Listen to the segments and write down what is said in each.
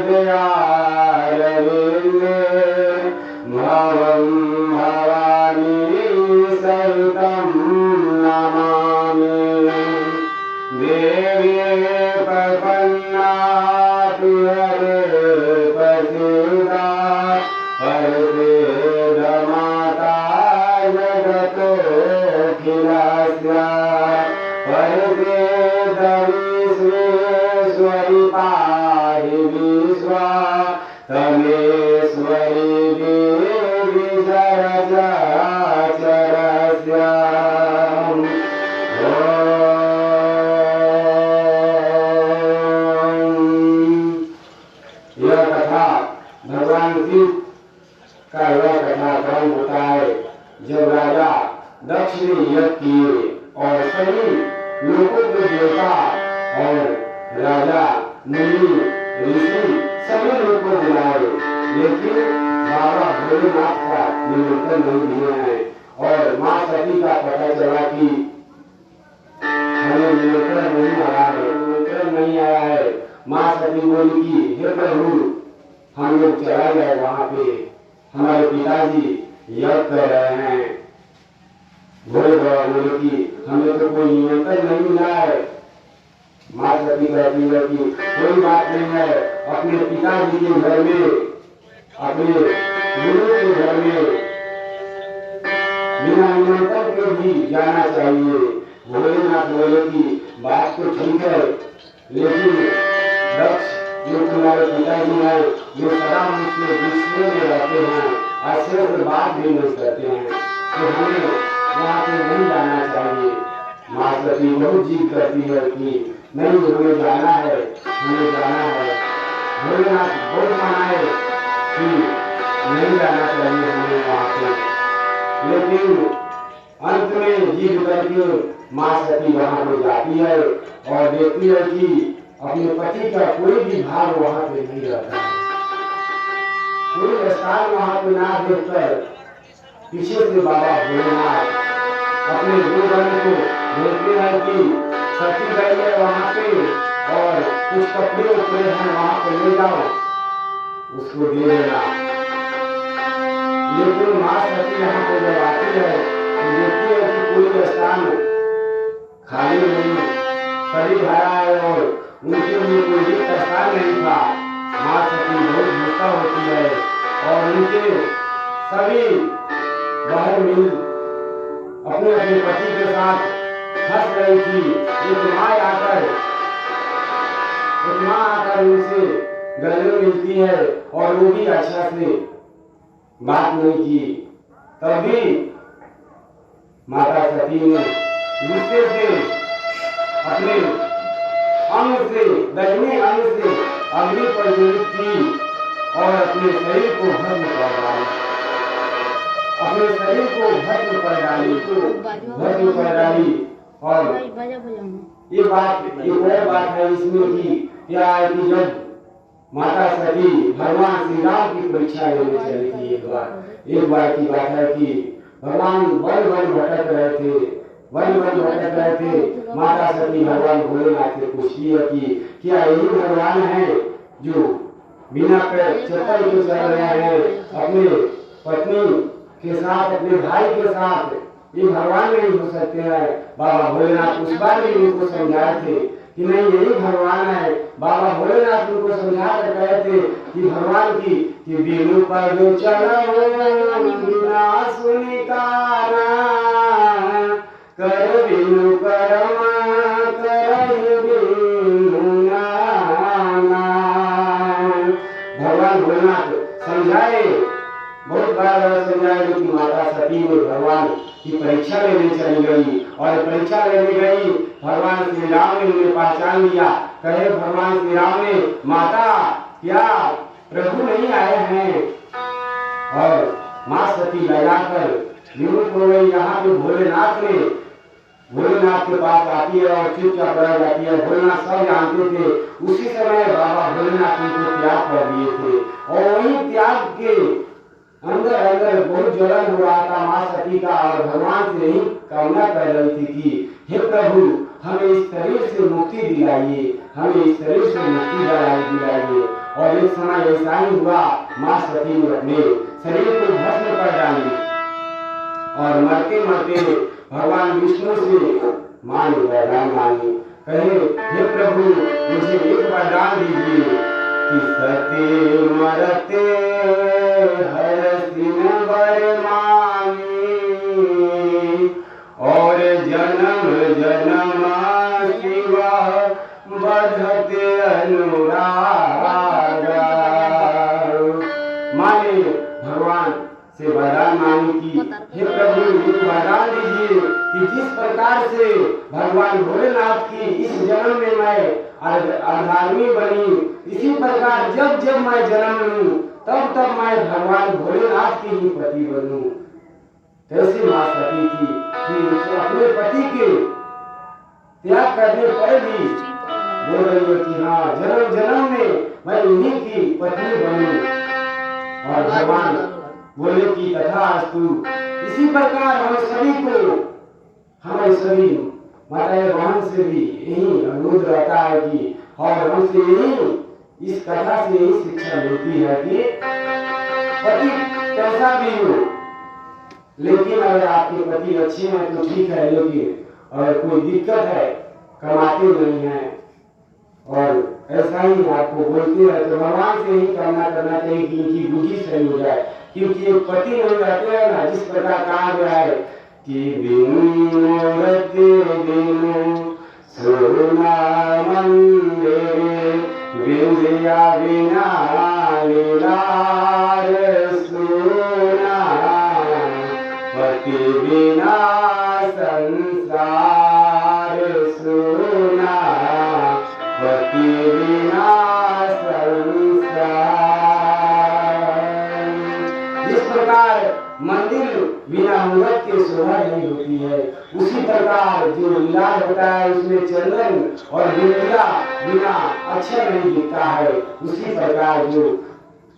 दयारविन्दे भवं भवानी सहितं नमामि। देवी प्रपन्नाति हरे प्रसीदा परसेदमाता जगतोऽखिलस्य परसेदविश्वेश्वरि पाहि विश्वा तमेश्वरि देवी चरचराचरस्य। यह कथा भगवान शिव का यह कथा क्रम होता है जब राजा दक्ष ने यज्ञ किए और सभी लोगों के देवता और राजा मुनि ऋषि सभी लोगों को बुलाए, लेकिन बाबा भोलेनाथ का निमंत्रण नहीं दिया है। और माँ सती का पता चला कि हमें निमंत्रण नहीं आया है। माँ सती बोली कि हे प्रभु, हम लोग चला गए वहाँ पे, हमारे पिताजी यज्ञ कर रहे हैं। भोले बाबा बोले कि हमें तो कोई निमंत्रण नहीं मिला है। माँ सती कहती है कि कोई बात नहीं है, अपने पिताजी के घर में, अपने गुरु के घर में बिना निमंत्रण के भी जाना चाहिए। भोलेनाथ बोले कि बात तो ठीक है, लेकिन दक्ष जो तुम्हारे पिताजी हैं, जो सदा मुझसे विश्व में रहते हैं, अच्छे से बात भी नहीं करते हैं, तो हमें वहाँ पे नहीं जाना चाहिए। माँ सती बहुत जिद करती है कि नहीं, हमें जाना है, हमें जाना है। भोलेनाथ बहुत मनाए कि नहीं जाना चाहिए हमें वहाँ पे, लेकिन अंत में जिद करके माँ सती वहाँ पे जाती है और देखती है कि अपने पति का कोई भी भाग वहाँ पे नहीं रहता है। कोई स्थान वहाँ पे ना देखकर पीछे से बाबा भोलेनाथ अपने गुरुजन को बोलते हैं कि सती गई है वहाँ पे और कुछ कपड़े उपड़े हैं वहाँ पे ले जाओ, उसको दे देना। लेकिन माँ सती यहाँ पे जब आती है तो देखती है कि कोई स्थान खाली नहीं, सभी भरा है और उनके लिए कोई रिक्त स्थान नहीं था। माँ सती बहुत गुस्सा होती है और उनके सभी बहन मिल अपने अपने पति के साथ हंस रही थी। एक माँ आकर उनसे गले मिलती है और वो भी अच्छा से बात नहीं की। तभी माता सती ने गुस्से से अपने अंग से, दाहिने अंग से अग्नि प्रज्वलित की और अपने शरीर को भस्म कर डाला। और एक और बात है इसमें कि क्या है कि जब माता सती भगवान श्री राम की परीक्षा लेने चली थी, एक बार की बात है कि भगवान वन भटक रहे थे। माता सती भगवान भोलेनाथ से पूछती है कि क्या यही भगवान है जो बिना चप्पल के चल रहे हैं, अपने पत्नी के साथ, अपने भाई के साथ, ये भगवान नहीं हो सकते हैं। बाबा भोलेनाथ उस बार भी उनको समझाए थे कि नहीं, यही भगवान है। बाबा भोलेनाथ उनको समझा कर कहे थे कि भगवान की कि बिनु पर जो चलो बिना सुनिकारा कर बिनु करम कर बिनु नाना। भगवान भोलेनाथ समझाए, बहुत बार समझाए कि माता सती ने भगवान की परीक्षा लेने चली गई और परीक्षा लेने गई। भगवान श्री राम ने उन्हें पहचान लिया। कहे भगवान श्री राम ने, माता क्या प्रभु नहीं आए हैं? और माँ सती लगाकर विमुख हो गई। यहाँ पे भोलेनाथ के पास आती है और चुपचाप रह जाती है। भोलेनाथ सब जानते थे। उसी समय बाबा भोलेनाथ उनको त्याग कर दिए थे और वही त्याग के अंदर बहुत जलन हो रहा था माँ सती का और भगवान से यही कामना कर रही थी कि हे प्रभु, हमें इस शरीर से मुक्ति दिलाइए, हमें इस शरीर से मुक्ति दिलाइए। और एक समय ऐसा ही हुआ, माँ सती ने अपने शरीर को भस्म कर डाली और मरते मरते भगवान विष्णु से माँ ने वरदान मांगी, कहे हे प्रभु मुझे एक वरदान दीजिए कि सती मरते हर दिन वर मांगी और जन्म जन्म शिवा बढ़ते अनुराग। माँ ने भगवान से वरदान मांगी कि हे प्रभु एक वरदान दीजिए कि जिस प्रकार से भगवान भोलेनाथ की इस जन्म में मैं अर्धांगिनी बनी, इसी प्रकार जब जब मैं जन्म लूं तब तब मैं भगवान भोलेनाथ की ही पति बनूं। कैसी माँ सती थी कि अपने पति के त्याग करने पर भी बोल रही है कि हाँ जन्म जन्म में मैं इन्हीं की पत्नी बनूं। और भगवान बोले कि तथास्तु। इसी प्रकार हम सभी को, हमारे सभी माताएं बहन से भी यही अनुरोध रहता है कि और हमसे यही इस कथा से यही शिक्षा मिलती है कि पति कैसा भी हो, लेकिन अगर आपके पति अच्छे हैं तो ठीक है, लेकिन अगर कोई दिक्कत है, कमाते नहीं हैं और ऐसा ही आपको बोलते हैं तो भगवान से ही कामना करना चाहिए कि इनकी बुद्धि सही हो जाए। क्योंकि एक पति नहीं रहते हैं ना, जिस प्रकार कहा गया है कि बिनु सोना मंदिर बिंदिया बिना लीलार सोना पति बिना संसार सोना पति बिना संसार। जिस प्रकार मंदिर बिना मूर्त के शोभा नहीं होती है, उसी प्रकार जो लीलार होता है उसमें चंदन और बिंदिया बिना अच्छा नहीं दिखता है। उसी प्रकार जो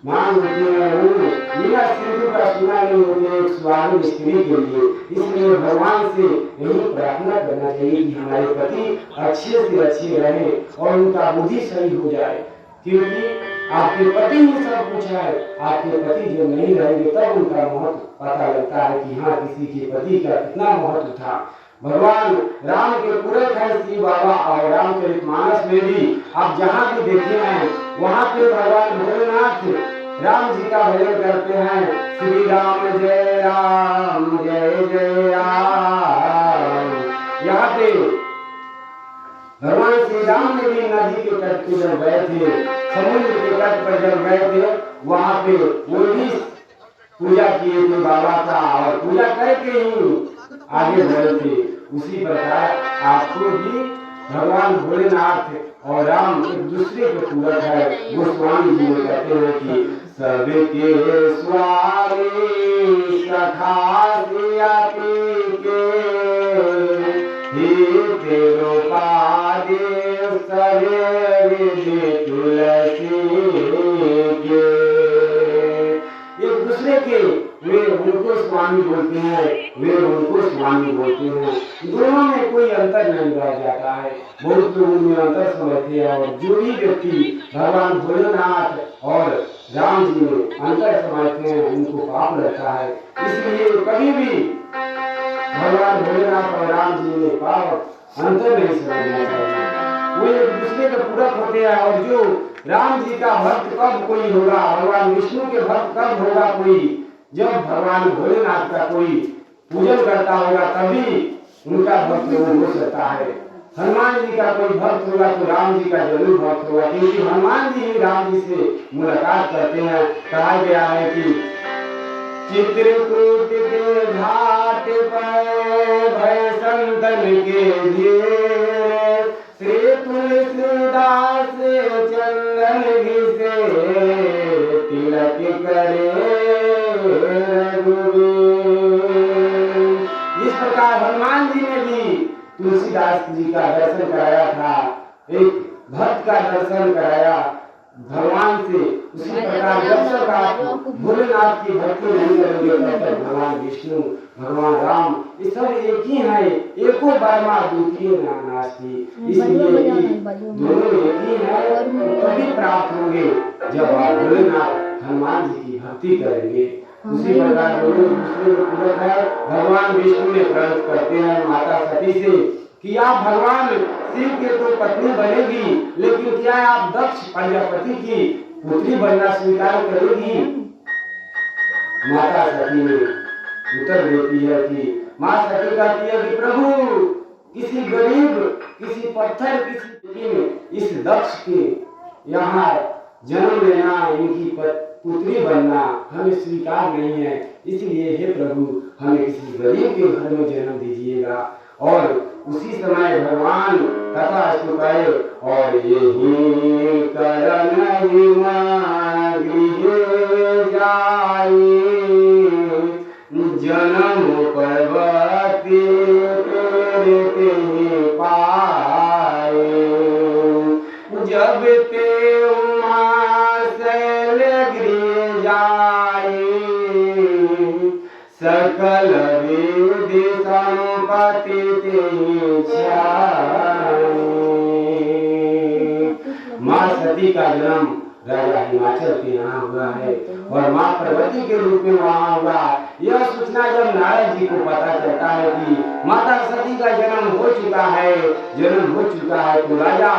मांग होती है वो बिना सिंधु का सुना नहीं होती है एक सुहागिन स्त्री के लिए। इसलिए भगवान से यही प्रार्थना करना चाहिए कि हमारे पति अच्छे से अच्छे रहे और उनका बुद्धि सही हो जाए। क्योंकि आपके पति ही सब कुछ है, आपके पति जब नहीं रहेंगे तब उनका महत्व पता लगता है कि हाँ किसी के पति का कितना महत्व था। भगवान राम के पुरख है शिव बाबा और रामचरितमानस में भी आप जहाँ भी देखे हैं वहाँ पे भगवान भोलेनाथ राम जी का भजन करते हैं, श्री राम जय जय राम। यहाँ पे भगवान श्री राम ने भी नदी के तट पे जब गए थे, समुद्र के तट पर जब गए थे, वहाँ पे वो भी पूजा किए थे बाबा का और पूजा करके ही आगे बढ़े थे। उसी प्रकार आपको भी भगवान भोलेनाथ और राम एक दूसरे के पूरक है। गोस्वामी जी कहते हैं कि सबके स्वामी सखा दिया के हे तेरो पादे सरे तुलसी के। एक दूसरे के वे उनको स्वामी बोलते हैं, वे उनको स्वामी बोलते हैं। दोनों में कोई अंतर नहीं रह जाता है। बहुत लोग उनमें अंतर समझते हैं और जो भी व्यक्ति भगवान भोलेनाथ और राम जी में अंतर समझते हैं उनको पाप लगता है। इसलिए कभी भी भगवान भोलेनाथ और राम जी में पाप अंतर नहीं समझना चाहिए। वो एक दूसरे के पूरक होते हैं और जो राम जी का भक्त कब कोई होगा, भगवान विष्णु के भक्त कब होगा कोई, जब भगवान भोलेनाथ का कोई पूजन करता होगा तभी उनका भक्त हो सकता है। हनुमान जी का कोई भक्त होगा तो राम जी का जरूर भक्त होगा, क्योंकि हनुमान जी ही राम जी से मुलाकात करते हैं। कहा गया है कि चित्रकूट के घाट पर भय संतन के धीरे श्री तुलसीदास चंदन घिसे तिलक करे रघुवीर। इस प्रकार हनुमान जी ने भी तुलसीदास जी का दर्शन कराया था, एक भक्त का दर्शन कराया। भगवान से उसी प्रकार जब तक आप भोलेनाथ की भक्ति नहीं करेंगे तब तक भगवान विष्णु भगवान राम ये सब एक ही है, एको वर्मा द्वितीय नास्ति। इसलिए दोनों एक ही है, तभी प्राप्त होंगे जब आप भोलेनाथ हनुमान जी की भक्ति करेंगे। उसी प्रकार दोनों दूसरे पूरक है। भगवान विष्णु ने प्रश्न करते हैं माता सती से कि आप भगवान शिव के तो पत्नी बनेगी, लेकिन क्या आप दक्ष प्रजापति की पुत्री बनना स्वीकार करेगी? माता सती ने उत्तर देती है कि मां सती कहती है कि प्रभु किसी गरीब, किसी पत्थर, किसी इस दक्ष के यहाँ जन्म लेना, इनकी पुत्री बनना हमें स्वीकार नहीं है। इसलिए हे प्रभु हमें किसी गरीब के घर में जन्म दीजिएगा। और उसी समय भगवान कथा सुनाए और यही करन गृह जाए जन्म पर्वती तेरे पाए जब ते शैल गृह जाए सकल वेद संपत्ति माँ सती का जन्म राजा हिमाचल के यहाँ हुआ है और माँ पार्वती के रूप में वहाँ हुआ। यह सूचना जब नारद जी को पता चलता है कि माता सती का जन्म हो चुका है, तो राजा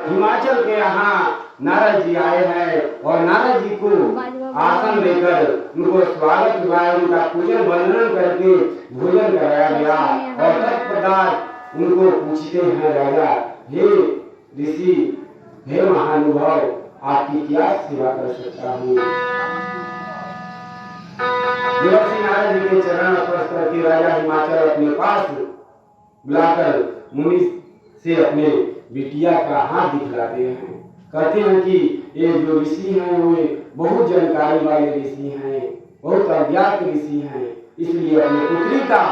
हिमाचल के यहाँ नारद जी आए हैं और नारद जी को आसन देकर उनको स्वागत हुआ, उनका पूजन वंदन करके भोजन कराया गया। और तत्पश्चात उनको पूछते हैं राजा, हे ऋषि, हे महानुभाव, आपकी क्या सेवा कर सकता हूँ? देवर्षि नारद जी के चरण स्पर्श करके राजा हिमाचल अपने पास बुलाकर मुनि से अपने बिटिया का हाथ दिखलाते हैं। कहते हैं कि ये जो ऋषि हैं वो बहुत जानकारी वाले ऋषि हैं, बहुत अज्ञात ऋषि हैं, इसलिए अपनी पुत्री का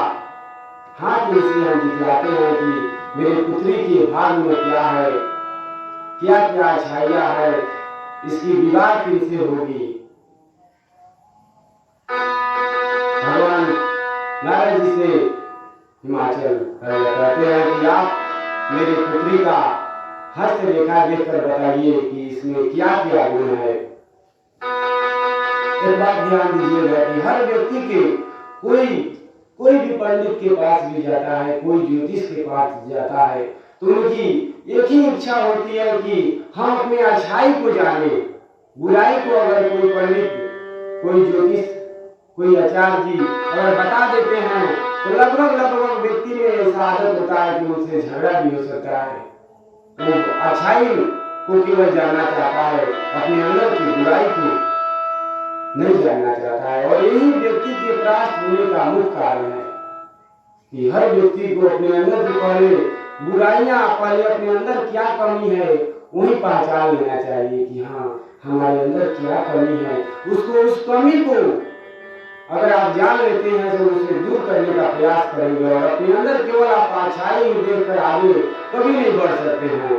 हाथ ऋषि हम दिखलाते हैं कि मेरे पुत्री के भाग में क्या है, क्या क्या छाया है, इसकी विवाह किससे होगी। भगवान नारद जी से हिमाचल कहते हैं कि आप मेरी पुत्री का हस्त रेखा देखकर बताइए कि इसमें क्या क्या गुण है। एक बात ध्यान दीजिएगा कि हर व्यक्ति के कोई भी पंडित के पास भी जाता है, कोई ज्योतिष के पास जाता है, तो उनकी एक ही इच्छा होती है कि हम अपने अच्छाई को जाने, बुराई को अगर कोई पंडित, कोई ज्योतिष, कोई आचार्य जी अगर बता देते हैं तो लगभग व्यक्ति में ऐसा आदत होता है कि उनसे झगड़ा भी हो सकता है। वो अच्छाई को केवल जानना चाहता है, अपने अंदर की बुराई को नहीं जानना चाहता है। और यही व्यक्ति के परास्त होने का मुख्य कारण है कि हर व्यक्ति को अपने अंदर की पहले बुराइयां, पहले अपने अंदर क्या कमी है वही पहचान लेना चाहिए कि हाँ हमारे अंदर क्या कमी है। उसको, उस कमी को अगर आप जान लेते हैं तो उसे दूर करने का प्रयास करेंगे और अपने अंदर केवल आप अच्छाई ही देखकर आगे कभी नहीं बढ़ सकते हैं।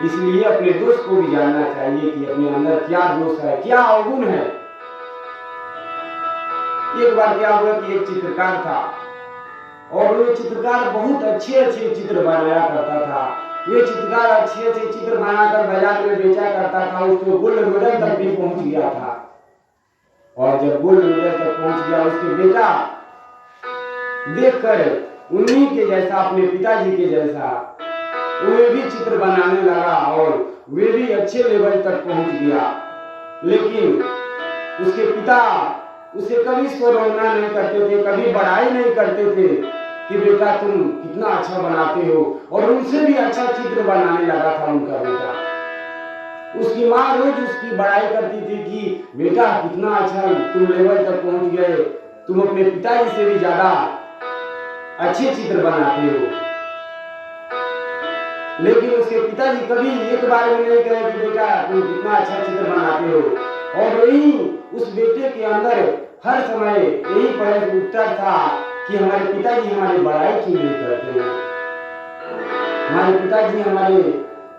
इसलिए अपने दोष को भी जानना चाहिए कि अपने अंदर क्या दोष है, क्या अवगुण है। एक बार क्या हुआ कि एक चित्रकार था और वो चित्रकार बहुत अच्छे चित्र बनाया करता था। ये चित्रकार अच्छे चित्र बनाकर बाजार में बेचा करता था, उसको गोल्ड मेडल तक भी पहुंच गया था। और जब गोल्ड मेडल तक पहुंच गया, उसके बेटा देखकर उन्हीं के जैसा, अपने पिताजी के जैसा वे भी चित्र बनाने लगा और वे भी अच्छे लेवल तक पहुंच गया। लेकिन उसके पिता उसे कभी सराहना नहीं करते थे, कभी बड़ाई नहीं करते थे कि बेटा तुम कितना अच्छा बनाते हो, और उनसे भी अच्छा चित्र बनाने लगा था उनका बेटा। उसकी माँ रोज उसकी बड़ाई करती थी कि बेटा कितना अच्छा तुम लेवल तक पहुंच गए, तुम अपने पिताजी से भी ज्यादा अच्छे चित्र बनाते हो। लेकिन उसके पिताजी कभी एक बार भी नहीं कहे कि बेटा तुम कितना अच्छा चित्र बनाते हो। और यही उस बेटे के अंदर हर समय यही प्रश्न उठता था कि हमारे पिताजी हमारी बड़ाई क्यों नहीं करते हैं, हमारे पिताजी हमारी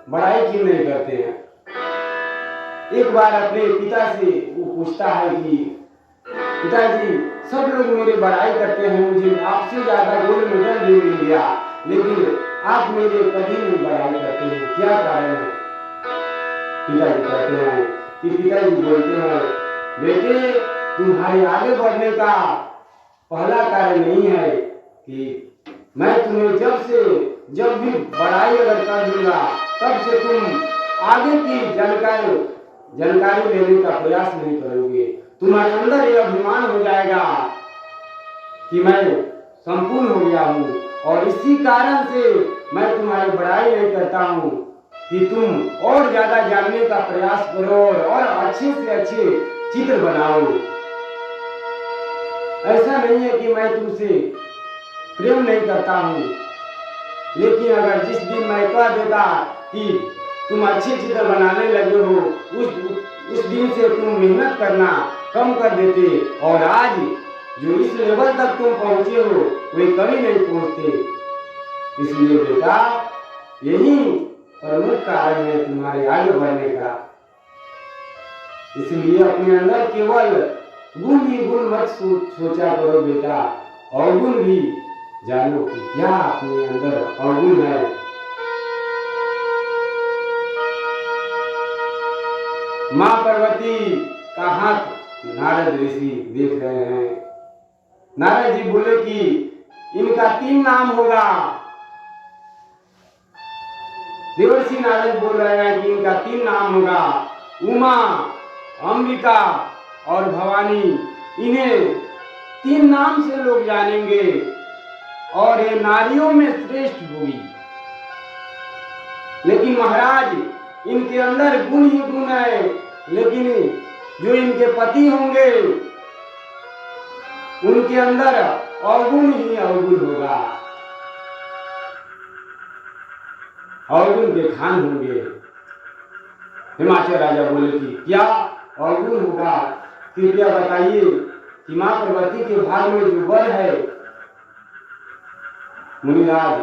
बड़ाई क्यों नहीं करते हैं। एक बार अपने पिता से वो पूछता है कि पिताजी, सब लोग मेरे बड़ाई करते हैं, मुझे आपसे ज्यादा गोल्ड मेडल भी मिल गया, लेकिन आप मेरे कभी नहीं बड़ाई करते हैं, क्या कारण है? पिताजी कहते हैं कि पिताजी बोलते हैं, बेटे तुम्हारे आगे बढ़ने का पहला कारण नहीं है कि मैं तुम्हें जब भी बड़ाई अगर कर दूंगा तब से तुम आगे की जानकारी लेने का प्रयास नहीं करोगे। तुम्हारे अंदर यह अभिमान हो जाएगा कि मैं संपूर्ण हो गया हूँ, और इसी कारण से मैं तुम्हारी बड़ाई नहीं करता हूँ कि तुम और ज्यादा जानने का प्रयास करो और अच्छे से अच्छे चित्र बनाओ। ऐसा नहीं है कि मैं तुमसे प्रेम नहीं करता हूँ, लेकिन अगर जिस दिन मैं कह देता कि तुम अच्छे चित्र बनाने लगे हो, उस दिन से तुम मेहनत करना कम कर देते, और आज जो इस लेवल तक तुम पहुंचे हो वे कभी नहीं पहुंचते। इसलिए बेटा, यही प्रमुख कारण है तुम्हारे आगे बढ़ने का। इसलिए अपने अंदर केवल गुण ही गुण मत सोचा करो बेटा, अवगुण भी जानो कि क्या अपने अंदर अवगुण है। माँ पार्वती का हाथ नारद ऋषि देख रहे हैं। नारद जी बोले कि इनका 3 नाम होगा। देवर्षि नारद बोल रहे हैं कि इनका 3 नाम होगा, उमा, अंबिका और भवानी। इन्हें 3 नाम से लोग जानेंगे और ये नारियों में श्रेष्ठ होगी। लेकिन महाराज, इनके अंदर गुण ही गुण है, लेकिन जो इनके पति होंगे उनके अंदर अवगुण ही अवगुण होगा, अवगुण के खान होंगे। हिमाचल राजा बोले कि क्या अवगुण होगा? कृपया बताइए कि माँ पार्वती के भाग में जो वर है। मुनिराज,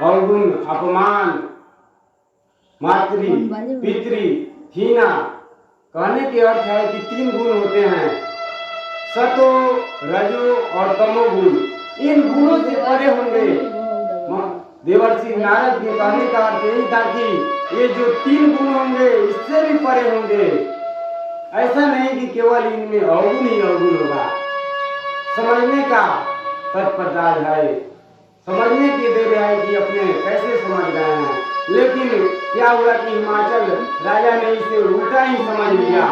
अवगुण, अपमान, मातृ, पितृ, हीना, कहने के अर्थ है कि 3 गुण होते हैं, सतो, रजो और तमो गुण। इन गुणों से परे होंगे। देवर्षि नारद के कहने का अर्थ यही था कि ये जो 3 गुण होंगे इससे भी परे होंगे। ऐसा नहीं कि केवल इनमें अवगुण ही अवगुण होगा। समझने का तत्परता है, समझने की देर है कि अपने कैसे समझ रहे हैं। लेकिन क्या हुआ कि हिमाचल राजा ने इसे उल्टा ही समझ लिया।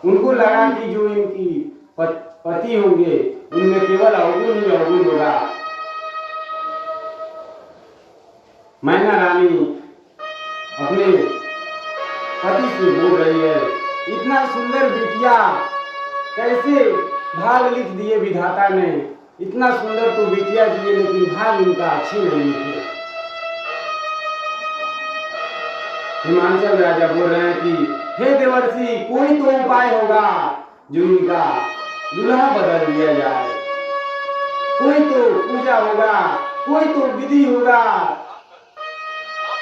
उनको लगा कि जो इनकी पति होंगे उनमें केवल अवगुण ही अवगुण होगा। मैना रानी अपने पति से बोल रही है, इतना सुंदर बिटिया कैसे भाग लिख दिए विधाता ने। इतना सुंदर तो बिटिया दिए, लेकिन भाग इनका अच्छे नहीं लिखे। हिमाचल राजा बोल रहे हैं कि हे देवर्षि, कोई तो उपाय होगा जो इनका दूल्हा बदल दिया जाए। कोई तो पूजा होगा, कोई तो विधि होगा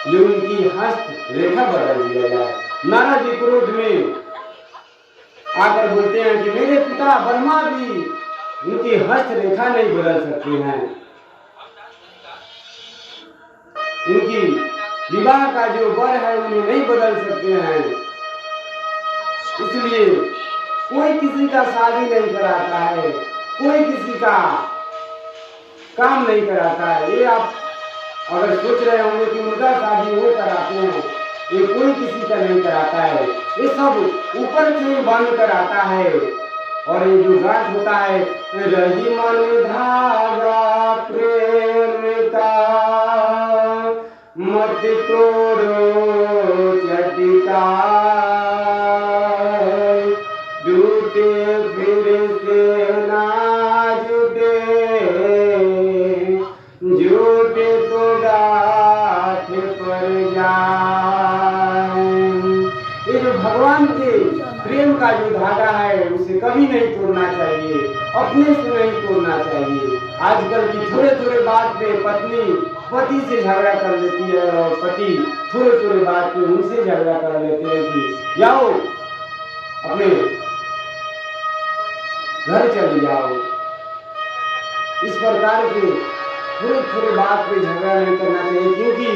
जो इनकी हस्त रेखा बदल दिया जाए। नारद जी क्रोध में आकर बोलते हैं कि मेरे पिता ब्रह्मा भी इनकी हस्त रेखा नहीं बदल सकते हैं। इनकी विवाह का जो वर है उन्हें नहीं बदल सकते हैं। इसलिए कोई किसी का शादी नहीं कराता है, कोई किसी का काम नहीं कराता है। ये आप अगर सोच रहे होंगे कि मुर्गा शादी वो कराते हैं, ये कोई किसी का नहीं कराता है। ये सब ऊपर से ही बंद कराता है। और ये जो गांठ होता है, रही मन धागा प्रेम का, मत तोड़ो चटिका, जुटे फिर से ना जुटे, जुटे तो गांठ पर जाए। ये जो भगवान के प्रेम का जो धागा है उसे कभी नहीं तोड़ना चाहिए, अपने से नहीं तोड़ना चाहिए। आजकल की थोड़े थोड़े बात पे पत्नी पति से झगड़ा कर लेती है और पति थोड़े थोड़े बात पे उनसे झगड़ा कर लेते हैं कि जाओ अपने घर चले जाओ। इस प्रकार के थोड़े थोड़े बात पे झगड़ा नहीं करना चाहिए, क्योंकि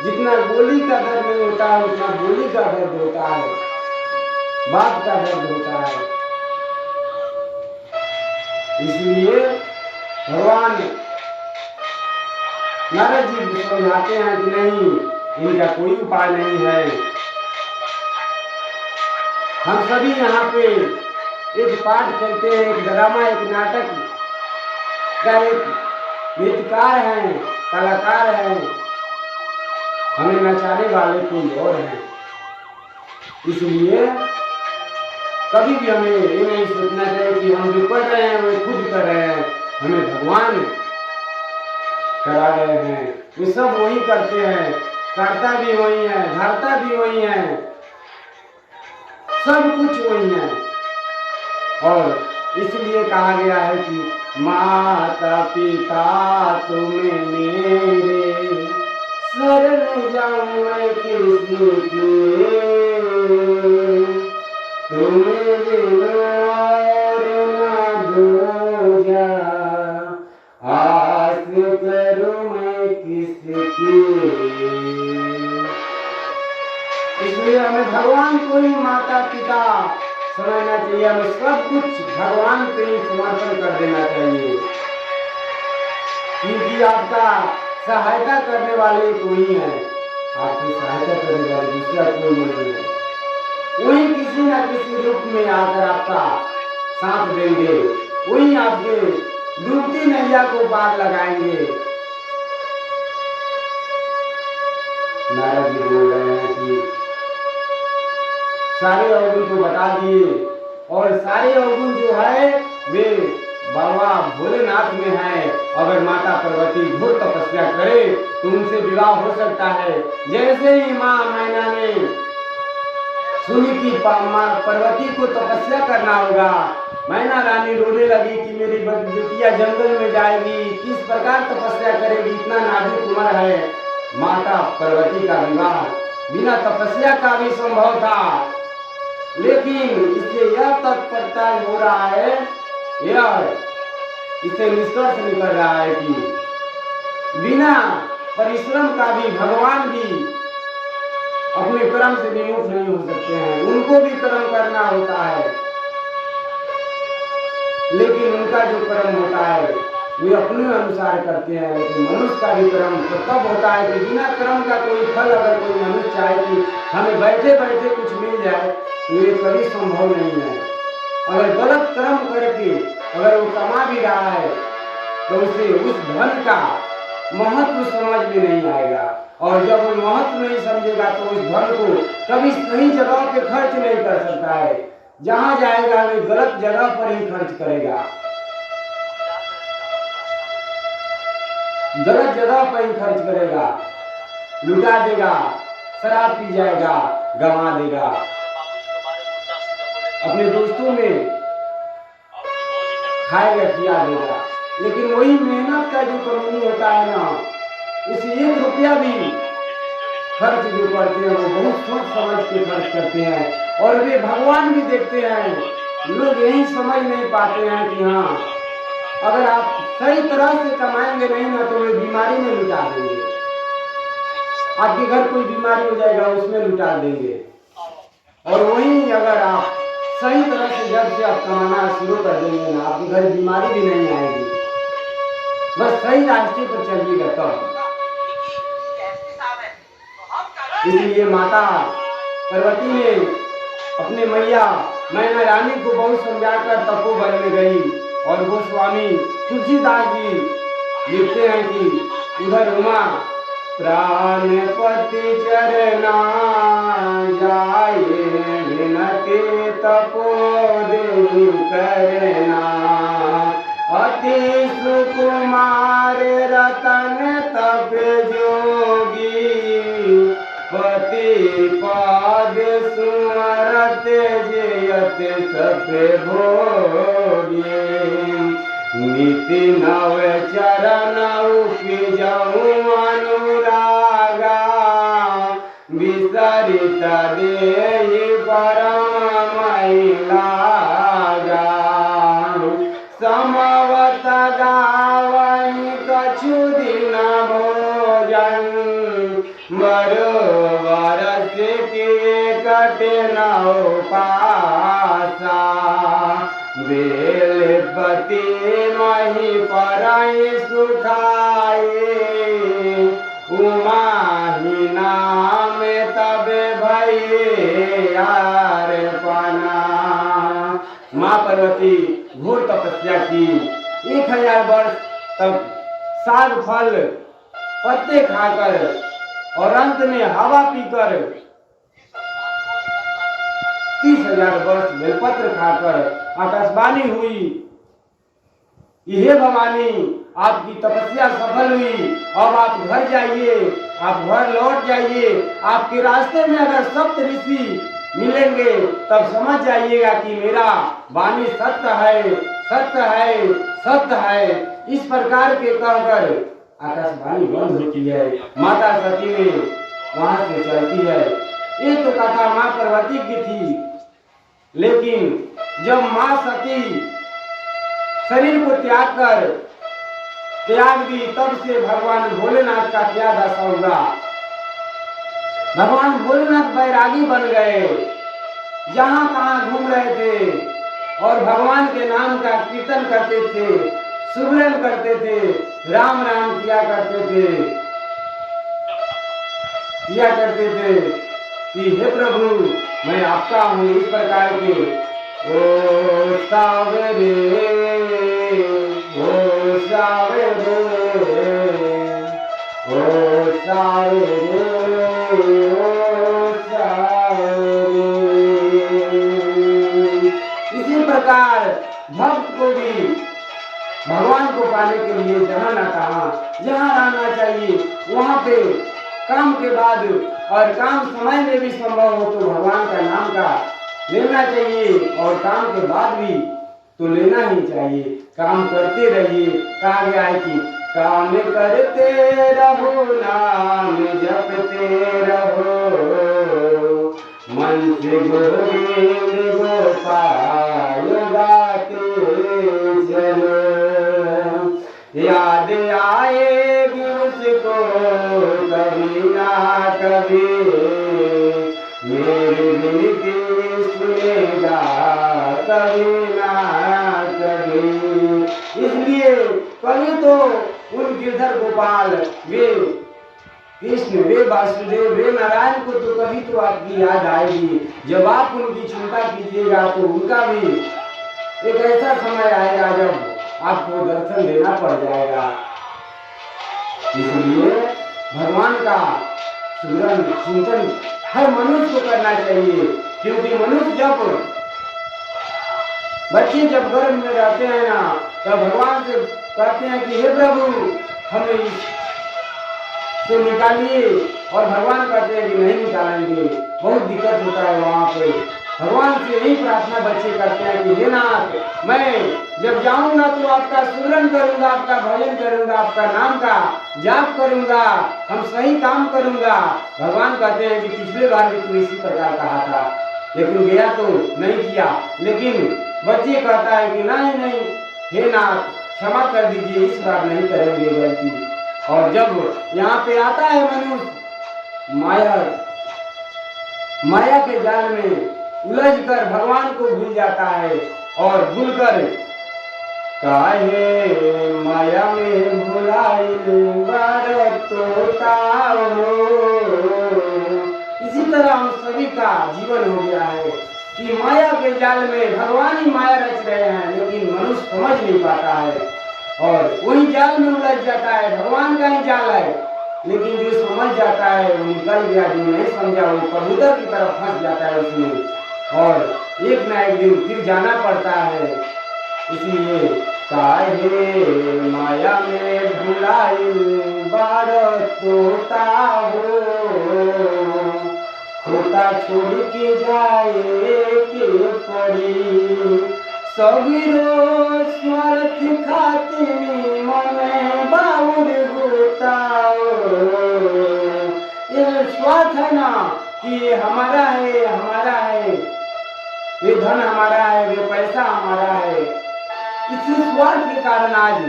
जितना गोली का दर्द नहीं होता है उतना गोली का दर्द होता है, बात का दर्द होता है। इसलिए भगवान नारद जी समझाते हैं कि नहीं, इनका कोई उपाय नहीं है। हम सभी यहाँ पे एक पाठ करते हैं, एक ड्रामा, एक नाटक का एक गीतकार हैं, कलाकार हैं, हमें नचाने वाले कोई और हैं। इसलिए कभी भी हमें ये नहीं सोचना चाहिए कि हम जो कर रहे हैं वो खुद कर रहे हैं, हमें भगवान करा रहे हैं। ये सब वही करते हैं, करता भी वही है, धरता भी वही है, सब कुछ वही है। और इसलिए कहा गया है कि माता पिता तुम्हें मेरे, शरण जाऊं मैं किसके, तुम्हें और ना दूजा, आस करूं मैं किसकी। इसलिए हमें भगवान को ही माता पिता समझना चाहिए, हमें सब कुछ भगवान पे ही समर्पण कर देना चाहिए, क्योंकि आपका सहायता करने वाले कोई है, आपकी सहायता करने वाले दूसरा कोई नहीं है। वही किसी न किसी रूप में आकर आपका साथ देंगे, वही आपके डूबती नैया को पार लगाएंगे। नारद जी बोल रहे हैं कि सारे अवगुण को बता दिए, और सारे अवगुण जो है वे बाबा भोलेनाथ में है। अगर माता पार्वती घोर तपस्या करे तो उनसे विवाह हो सकता है। जैसे ही माँ मैना ने सुनी कि पार्वती को तपस्या करना होगा, मैना रानी रोने लगी कि मेरी बेटिया जंगल में जाएगी, किस प्रकार तपस्या करेगी, इतना नाजुक उम्र है। माता पार्वती का विवाह बिना तपस्या का भी संभव था, लेकिन इससे यह तत्परता हो रहा है, यह इससे निष्कर्ष निकल रहा है कि बिना परिश्रम का भी भगवान भी अपने कर्म से विमुख नहीं हो सकते हैं, उनको भी कर्म करना होता है। लेकिन उनका जो कर्म होता है वे अपने अनुसार करते हैं, लेकिन मनुष्य का भी कर्म तो तब होता है कि बिना कर्म का कोई फल अगर कोई मनुष्य चाहे कि हमें बैठे बैठे कुछ मिल जाए तो ये कभी संभव नहीं है। अगर गलत कर्म करके अगर वो कमा भी रहा है तो उसे उस धन का महत्व समझ में नहीं आएगा, और जब वो महत्व नहीं समझेगा तो उस धन को कभी सही जगह पे खर्च नहीं कर सकता है। जहां जाएगा वे गलत जगह पर ही खर्च करेगा, गलत जगह पर ही खर्च करेगा, लुटा देगा, शराब पी जाएगा, गंवा देगा, अपने दोस्तों में खाएगा, किया देगा। लेकिन वही मेहनत का जो कमी होता है ना, उस 1 रुपया भी खर्च जो करते हैं वो बहुत सोच समझ के खर्च करते हैं, और वे भगवान भी देखते हैं। लोग यही समझ नहीं पाते हैं कि हाँ, अगर आप सही तरह से कमाएंगे नहीं ना तो वे बीमारी में लुटा देंगे, आपके घर कोई बीमारी हो जाएगा उसमें लुटा देंगे। और वहीं अगर आप सही तरह से जब से आप कमाना शुरू कर देंगे ना, आपके घर बीमारी भी नहीं आएगी, बस सही रास्ते पर चलिएगा तब। इसलिए माता पार्वती ने अपने मैया मैना रानी को बहुत समझाकर तपोवन में गई, और गोस्वामी तुलसीदास जी लिखते हैं कि उधर उमा प्राणपति चरना जाए, विनती तपोदेव करना, अति सुकुमार रतन तप जोगी, पति पाद सुमरत जयत सप भोगी, नित्य नव चरण उपजऊ अनुरागा विसरित देहि परम महिलागा समवत गावहि कछु दिन भोजन बरोबर से कटे न पासा बेलपति मही परई सुखाए उमाही नाम तबे भये अर्पणा। माँ पार्वती घोर तपस्या की 1000 वर्ष तक साग फल पत्ते खाकर और अंत में हवा पीकर 30,000 वर्ष बेलपत्र खाकर आकाशवाणी हुई, हे भवानी आपकी तपस्या सफल हुई, अब आप घर जाइए, आप घर लौट जाइए। आपके रास्ते में अगर सप्त ऋषि मिलेंगे तब समझ जाइएगा कि मेरा वाणी सत्य है, सत्य है, सत्य है। इस प्रकार के कहकर आकाशवाणी बंद होती है, माता सती में वहां से चलती है। ये तो कथा माँ पार्वती की थी, लेकिन जब माँ सती शरीर को त्याग दी तब से भगवान भोलेनाथ का क्या दशा हुआ। भगवान भोलेनाथ बैरागी बन गए, जहां तहां घूम रहे थे और भगवान के नाम का कीर्तन करते थे, सुमिरन करते थे, राम राम किया करते थे कि हे प्रभु मैं आपका हूँ। इस प्रकार के ओ सावरे ओ सावरे ओ सावरे ओ सावरे। इसी प्रकार भक्त को भी भगवान को पाने के लिए जहाँ ना तहाँ जहाँ रहना चाहिए वहाँ पे काम के बाद और काम समय में भी संभव हो तो भगवान का नाम का लेना चाहिए, और काम के बाद भी तो लेना ही चाहिए। काम करते रहिए। कहा गया है कि काम करते रहो नाम जपते रहो मन से गोविंद गोपाल गाते चलो। याद आएगी उसको कभी ना कभी मेरी विनती सुनेगा कभी ना कभी। इसलिए कभी तो उन गिरधर गोपाल वे कृष्ण वे वासुदेव वे नारायण को तो कभी तो आपकी याद आएगी। जब आप उनकी चिंता कीजिएगा तो उनका भी एक ऐसा समय आएगा जब आपको दर्शन देना पड़ जाएगा। इसलिए भगवान का सुमिरन चिंतन हर मनुष्य को करना चाहिए, क्योंकि मनुष्य बच्चे जब गर्भ में रहते हैं ना तब भगवान से कहते हैं कि हे प्रभु हमें से निकालिए, और भगवान कहते हैं कि नहीं निकालेंगे, बहुत दिक्कत होता है वहाँ पे। भगवान से यही प्रार्थना बच्चे करते हैं कि हे नाथ मैं जब जाऊंगा तो आपका सुमिरन करूंगा, आपका भजन करूंगा, आपका नाम का जाप करूंगा, हम सही काम करूंगा। भगवान कहते हैं कि पिछले बार भी तू इसी प्रकार कहा था लेकिन गया तो नहीं किया। लेकिन बच्चे कहता है कि नहीं नहीं हे नाथ क्षमा कर दीजिए, इस बार नहीं करेंगे गलती। और जब यहाँ पे आता है मनुष्य माया के जाल में उलझ कर भगवान को भूल जाता है, और भूलकर काहे माया में भुलाए तोता हो। इसी तरह हम सभी का जीवन हो गया है कि माया के जाल में भगवान ही माया रच रहे हैं, लेकिन मनुष्य समझ नहीं पाता है और वही जाल में उलझ जाता है। भगवान का ही जाल है, लेकिन जो समझ जाता है वो निकल गया, जो नहीं समझा वो कबूतर की तरफ फंस जाता है उसमें, और एक ना एक दिन फिर जाना पड़ता है। इसलिए काहे माया में भुलाई बार तोता हो, खोता छोड़ के जाए के पड़ी सगिरो स्वार्थ खातिर मन बाउर होता। ये स्वार्थ है ना कि ये हमारा है, हमारा है, ये धन हमारा है, ये पैसा हमारा है। इसी स्वार्थ के कारण आज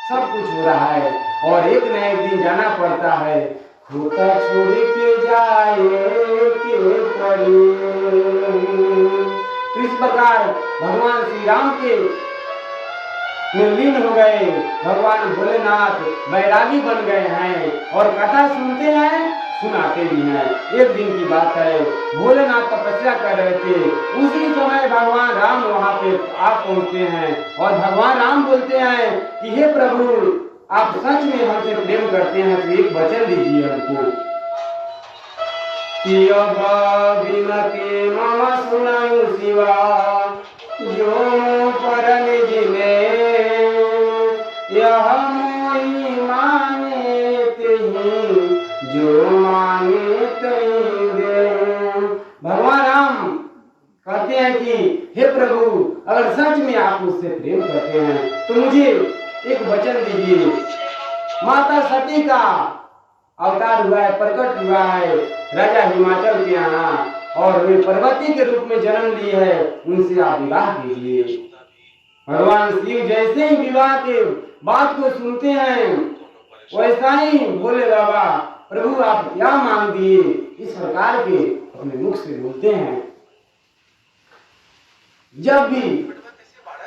सब कुछ हो रहा है और एक न एक दिन जाना पड़ता है। खोता छोड़ के जाए के पड़े। तो इस प्रकार भगवान श्री राम के में लीन हो गए। भगवान भोलेनाथ बैरागी बन गए हैं और कथा सुनते हैं, सुनाते भी हैं। एक दिन की बात है, भोलेनाथ तपस्या कर रहे थे। उसी समय भगवान राम वहां पे आप पहुंचते हैं और भगवान राम बोलते हैं कि हे प्रभु, आप सच में हमसे प्रेम करते हैं तो एक वचन दीजिए हमको कि अब बिनती मम सुनायु शिवा जो पर निज में यह मोहि मांगे तेहि जो मांगे तेहि दे। भगवान राम कहते हैं कि हे प्रभु, अगर सच में आप मुझसे प्रेम करते हैं तो मुझे एक वचन दीजिए। माता सती का अवतार हुआ है, प्रकट हुआ है राजा हिमाचल के यहाँ और वे पार्वती के रूप में जन्म लिए है, उनसे आप विवाह कीजिए। भगवान शिव जैसे ही विवाह के बात को सुनते हैं वैसा ही बोले बाबा प्रभु आप क्या मांग दिए, इस प्रकार के अपने मुख से बोलते हैं। जब भी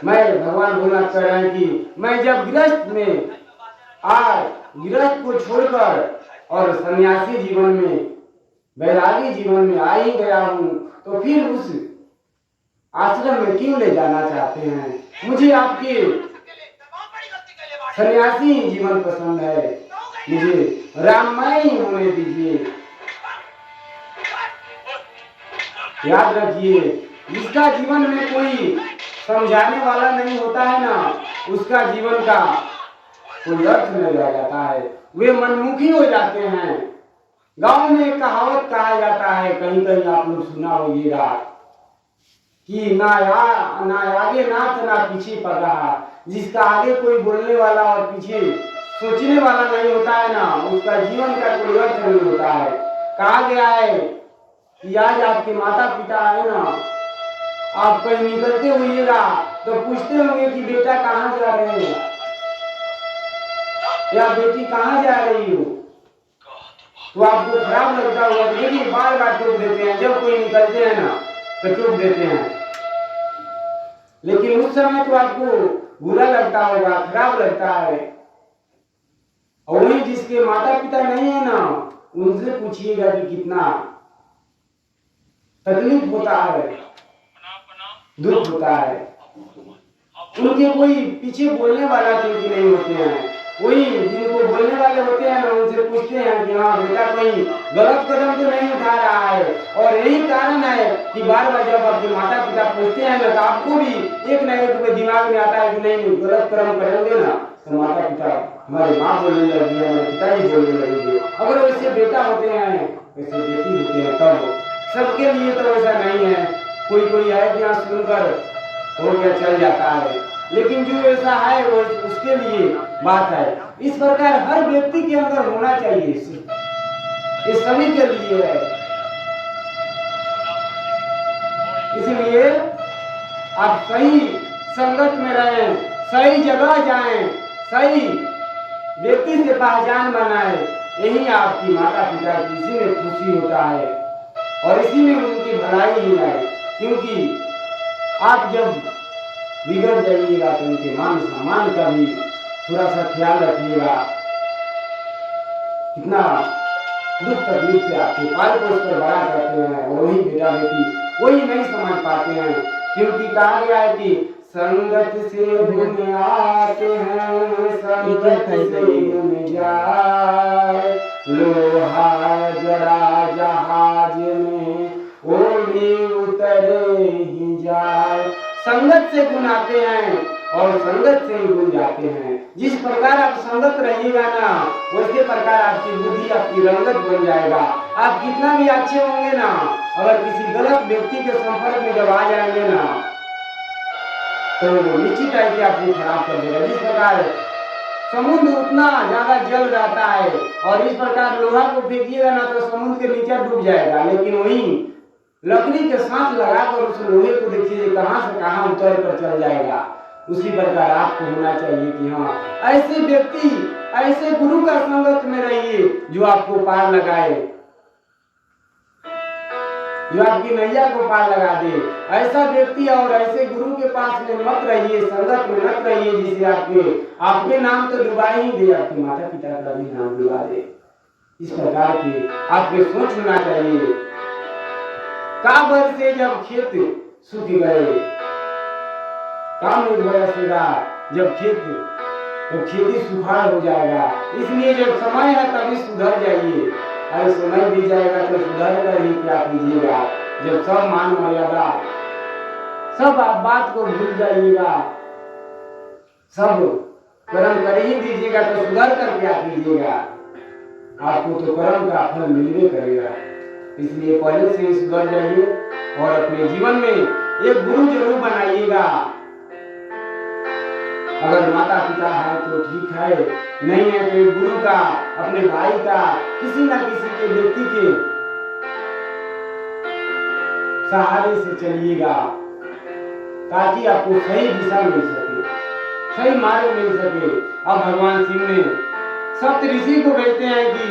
मैं भगवान बोलना चाह रहे हैं कि मैं जब गृहस्थ में गृहस्थ को छोड़कर और सन्यासी जीवन में, वैरागी जीवन में आ ही गया हूँ, तो फिर उस आश्रम में क्यों ले जाना चाहते हैं? मुझे आपके सन्यासी जीवन पसंद है, मुझे राममय ही होने दीजिए। याद रखिए, जिसका जीवन में कोई समझाने वाला नहीं होता है ना, उसका जीवन का कोई अर्थ नहीं रह जाता है, वे मनमुखी हो जाते हैं। गांव में कहावत कहा जाता है, कहीं कहीं आप लोग सुना होगा कि ना आगे नाथ ना पीछे पगा। जिसका आगे कोई बोलने वाला और पीछे सोचने वाला नहीं होता है ना, उसका जीवन का कोई अर्थ नहीं होता है। कहा गया है कि आज आपके माता पिता है ना, आप कहीं निकलते होइएगा तो पूछते होंगे कि बेटा कहाँ जा रहे हो या बेटी कहाँ जा रही हो, तो आपको खराब लगता होगा। देखिए बार बार टोक देते हैं, जब कोई निकलते हैं ना तो टोक देते हैं, लेकिन उस समय तो आपको बुरा लगता होगा, खराब लगता है। और वही जिसके माता पिता नहीं है ना, उनसे पूछिएगा कि कितना तकलीफ होता है, दुख होता है। उनके कोई पीछे बोलने वाला क्योंकि नहीं होते हैं, वही जिनको बोलने वाले होते हैं ना, उनसे पूछते हैं कि हाँ बेटा कोई गलत कदम तो नहीं उठा रहा है। और यही कारण है कि बार बार जब आपके माता पिता पूछते हैं ना, तो आपको भी एक न एक दिमाग में आता है कि नहीं गलत कर्म करेंगे ना तो माता पिता, हमारी माँ बोलने लगेगी, हमारे पिताजी बोलने लगेंगे। अगर वैसे बेटा होते हैं, वैसे बेटी होते हैं, तब सबके लिए तो ऐसा नहीं है। कोई कोई है कि यहाँ सुनकर हो गया चल जाता है, लेकिन जो ऐसा है वो उसके लिए बात है। इस प्रकार हर व्यक्ति के अंदर होना चाहिए, ये सभी के लिए है। इसलिए आप सही संगत में रहें, सही जगह जाएं, सही व्यक्ति से पहचान बनाएं, यही आपकी माता पिता की इसी में खुशी होता है और इसी में उनकी भलाई ही है। क्योंकि आप जब बिगड़ जाइएगा तो उनके मान सम्मान का भी थोड़ा सा ख्याल रखिएगा। कितना दुख तकलीफ से आपके पाल पोस कर बड़ा करते हैं और वही बेटा बेटी वही नहीं समझ पाते हैं। क्योंकि कहा गया है कि संगत से गुण आते हैं, संगत से गुण जाए, लोहा जरा जहाज में वो भी उतरे ही जाए। संगत से गुण आते हैं और संगत से ही गुण जाते हैं। जिस प्रकार आप संगत रहिएगा ना, वैसे प्रकार आपकी बुद्धि, आपकी रंगत बन जाएगा। आप कितना भी अच्छे होंगे ना, अगर किसी गलत व्यक्ति के संपर्क में जब आ जाएंगे ना, तो निश्चित है कि आपको खराब कर देगा। जिस प्रकार समुद्र उतना ज्यादा जल जाता है और इस प्रकार लोहा को फेंकिएगा ना तो समुद्र के नीचे डूब जाएगा, लेकिन वहीं लकड़ी के साथ लगाकर उस लोहे को देखिए कहां से कहां उतर कर चल जाएगा। उसी प्रकार आपको होना चाहिए कि हाँ, ऐसे व्यक्ति, ऐसे गुरु का संगत में रहिए जो आपको पार लगाए, जो आपकी नैया को पार लगा दे। ऐसा व्यक्ति और ऐसे गुरु के पास में मत रहिए, संगत में मत रहिए जिसे आपके नाम तो डुबा ही दे, आपके माता पिता का भी नाम डुबा दे। इस प्रकार की आपके सोच होना चाहिए। काबर से जब खेत सूख गए, काम एक बरसेगा जब खेती सुखाड़ हो जाएगा। इसलिए जब समय है तभी सुधर जाइए, अरे समय बीत जाएगा तो सुधर कर ही क्या कीजिएगा। जब सब मान मर्यादा, सब आप बात को भूल जाइएगा, सब कर्म कर ही दीजिएगा तो सुधर कर क्या कीजिएगा। आपको तो कर्म का फल मिलने करेगा। इसलिए पहले से ही सुधर जाइए और अपने जीवन में एक गुरु जरूर बनाइएगा। अगर माता पिता है तो ठीक है, नहीं है तो गुरु का, अपने भाई का, किसी न किसी के व्यक्ति के सहारे से चलिएगा ताकि आपको सही दिशा मिल सके, सही मार्ग मिल सके। अब भगवान शिव ने सप्त ऋषि को भेजते हैं कि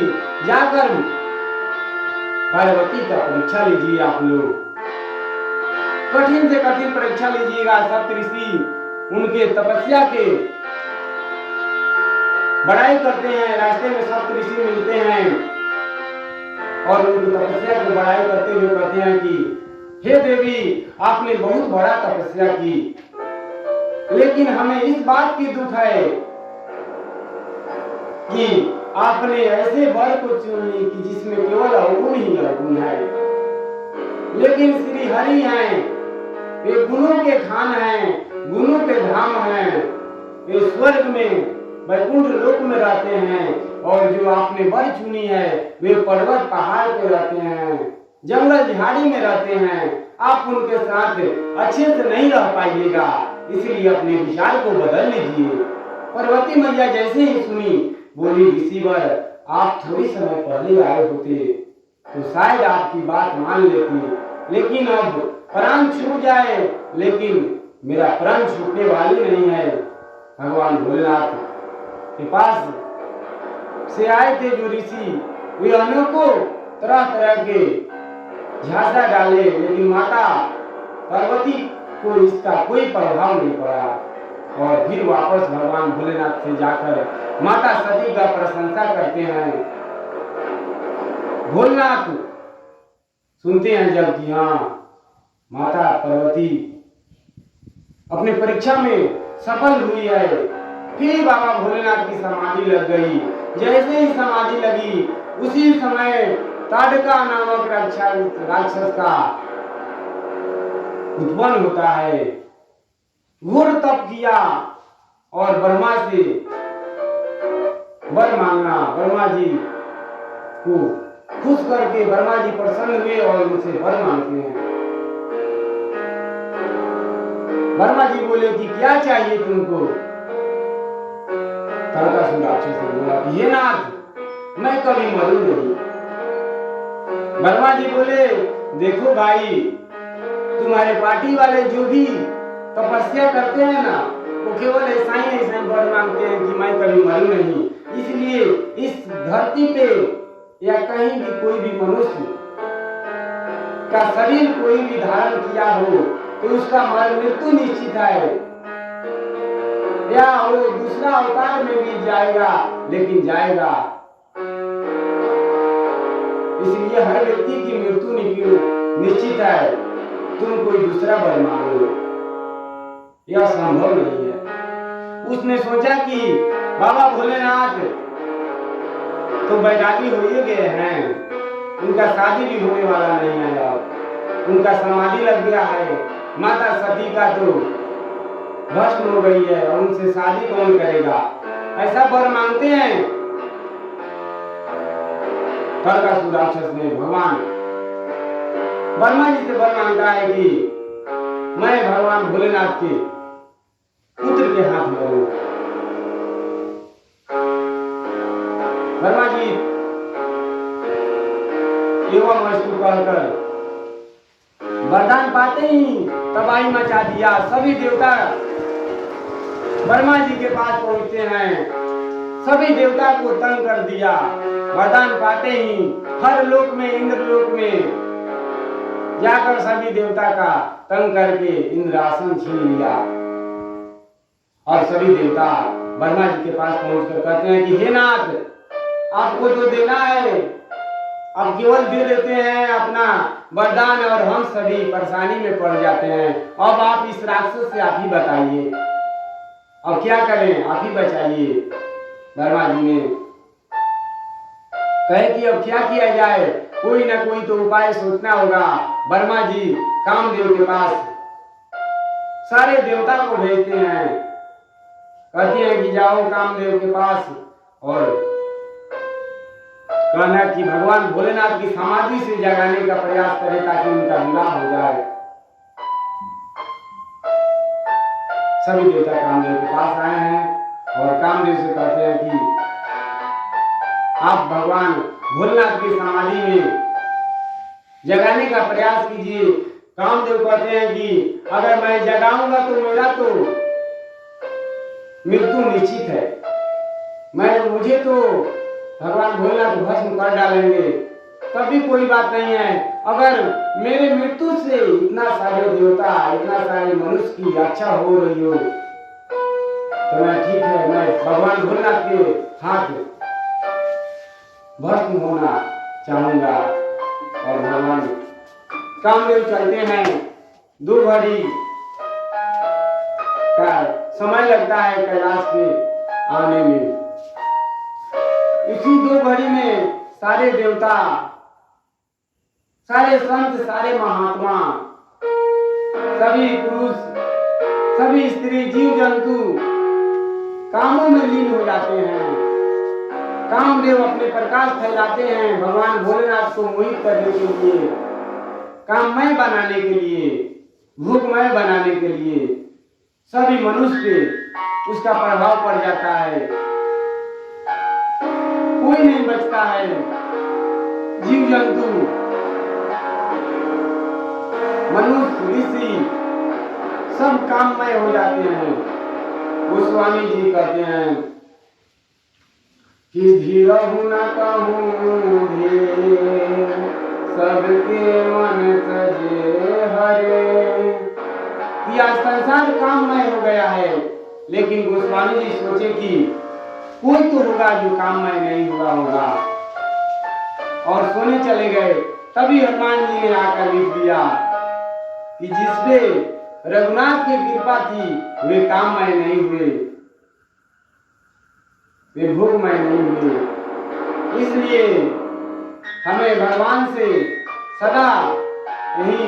जाकर पार्वती का परीक्षा लीजिए। आप लोग कठिन से कठिन परीक्षा लीजिएगा। सप्त ऋषि उनके तपस्या के बड़ाई करते हैं, रास्ते में सप्त ऋषि मिलते हैं और उनकी तपस्या की बड़ाई करते हुए कहते हैं कि हे देवी, आपने बहुत बड़ा तपस्या की, लेकिन हमें इस बात की दुख है कि आपने ऐसे वर को चुन ली कि जिसमें केवल अवगुण ही अवगुण है। लेकिन श्री हरि हैं, वे गुणों के खान हैं, गुणों के धाम हैं, वे स्वर्ग में वैकुंठ लोक में रहते हैं। और जो आपने वर चुनी है वे पर्वत पहाड़ पे रहते हैं, जंगल झाड़ी में रहते हैं। आप उनके साथ अच्छे से नहीं रह पाइएगा, इसलिए अपने विचार को बदल लीजिए। पार्वती मैया जैसे ही सुनी बोली, ऋषिवर आप थोड़ी समय पहले आए होते तो शायद आपकी बात मान लेती, लेकिन अब प्राण छूट जाए, लेकिन मेरा प्राण छूटने वाली नहीं है। भगवान भोलेनाथ के पास से आए थे जो ऋषि, वे अनेकों तरह तरह के झांसा डाले, लेकिन माता पार्वती को इसका कोई प्रभाव नहीं पड़ा। और फिर वापस भगवान भोलेनाथ से जाकर माता सती का प्रशंसा करते हैं। भोलेनाथ सुनते हैं जब कि हाँ, माता पार्वती अपने परीक्षा में सफल हुई है। फिर बाबा भोलेनाथ की समाधि लग गई। जैसे ही समाधि लगी उसी समय ताड़का नामक राक्षस का उत्पन्न होता है। घोर तप किया और ब्रह्मा से वर मांगना, ब्रह्मा जी को खुश करके ब्रह्मा जी प्रसन्न हुए और उनसे वर मांगते हैं। ब्रह्मा जी बोले कि क्या चाहिए तुमको? ताड़कासुर राक्षस ने बोला कि हे नाथ, मैं कभी मरूं नहीं। ब्रह्मा जी बोले, देखो भाई, तुम्हारे पार्टी वाले जो भी तपस्या करते हैं ना, वो केवल ऐसा ही वर मांगते हैं कि मैं कभी मरूं नहीं। इसलिए इस धरती पे या कहीं भी कोई भी मनुष्य का शरीर कोई भी धारण किया हो तो उसका मृत्यु निश्चित है, या वो दूसरा अवतार में भी जाएगा, लेकिन जाएगा। इसलिए हर व्यक्ति की मृत्यु निश्चित है। तुम कोई दूसरा वर मांगो, यह संभव नहीं है। उसने सोचा कि बाबा भोलेनाथ तो बैरागी हो ही गए हैं, उनका शादी भी होने वाला नहीं है, अब उनका समाधि लग गया है, माता सती का तो भस्म हो गई है और उनसे शादी कौन करेगा? ऐसा वर मांगते हैं। ताड़कासुर राक्षस ने भगवान ब्रह्मा जी से वर मांगता है कि मैं भगवान भोलेनाथ के के हाथ में हो। ब्रह्मा जी एवं वस्तु कहकर वरदान पाते ही तबाही मचा दिया। सभी देवता ब्रह्मा जी के पास पहुंचते हैं, सभी देवता को तंग कर दिया। वरदान पाते ही हर लोक में, इंद्र लोक में जाकर सभी देवता का तंग करके इंद्रासन छीन लिया। और सभी देवता ब्रह्मा जी के पास पहुंचकर कहते हैं कि हे नाथ, आपको जो देना है अब केवल दे देते हैं अपना वरदान, और हम सभी परेशानी में पड़ जाते हैं। अब आप इस राक्षस से आप ही बताइए, अब क्या करें, आप ही बचाइए। ब्रह्मा जी ने कहे कि अब क्या किया जाए, कोई ना कोई तो उपाय सोचना होगा। ब्रह्मा जी कामदेव के पास सारे देवता को भेजते हैं, कहते हैं कि जाओ कामदेव के पास और कहना कि भगवान भोलेनाथ की समाधि से जगाने का प्रयास करें ताकि उनका विवाह हो जाए। सभी देवता कामदेव के पास आए हैं और कामदेव से कहते हैं कि आप भगवान भोलेनाथ की समाधि में जगाने का प्रयास कीजिए। कामदेव कहते हैं कि अगर मैं जगाऊंगा तो मेरा तो मृत्यु निश्चित है, मुझे तो भगवान भोलेनाथ भस्म कर डालेंगे, तभी कोई बात नहीं है। अगर मेरे मृत्यु से इतना सारे देवता, इतना सारे मनुष्य की रक्षा हो रही हो तो मैं ठीक है, मैं भगवान भोलेनाथ के हाथ भस्म होना चाहूंगा। और भगवान कामदेव चलते हैं। 2 घड़ी का समय लगता है कैलाश पे आने में। इसी 2 घड़ी में सारे देवता, सारे संत, सारे महात्मा, सभी पुरुष, सभी स्त्री, जीव जंतु कामों में लीन हो जाते हैं। कामदेव अपने प्रकाश फैलाते हैं भगवान भोलेनाथ को मोहित करने के लिए, काममय बनाने के लिए, भूखमय बनाने के लिए। सभी मनुष्य पे उसका प्रभाव पड़ जाता है, कोई नहीं बचता है। जीव जंतु, मनुष्य, ऋषि सब काममय हो जाते हैं। गोस्वामी जी कहते हैं कि धीरहु न कहूँ धीर, सबके मन सजे हरे। कि आज संसार काममय हो गया है, लेकिन गोस्वामी जी सोचे कि कोई तो होगा जो काममय नहीं हुआ होगा, और सोने चले गए। तभी हनुमान जी ने आकर लिख दिया कि जिसपे रघुनाथ की कृपा थी वे काममय नहीं हुए, वे भोगमय नहीं हुए। इसलिए हमें भगवान से सदा यही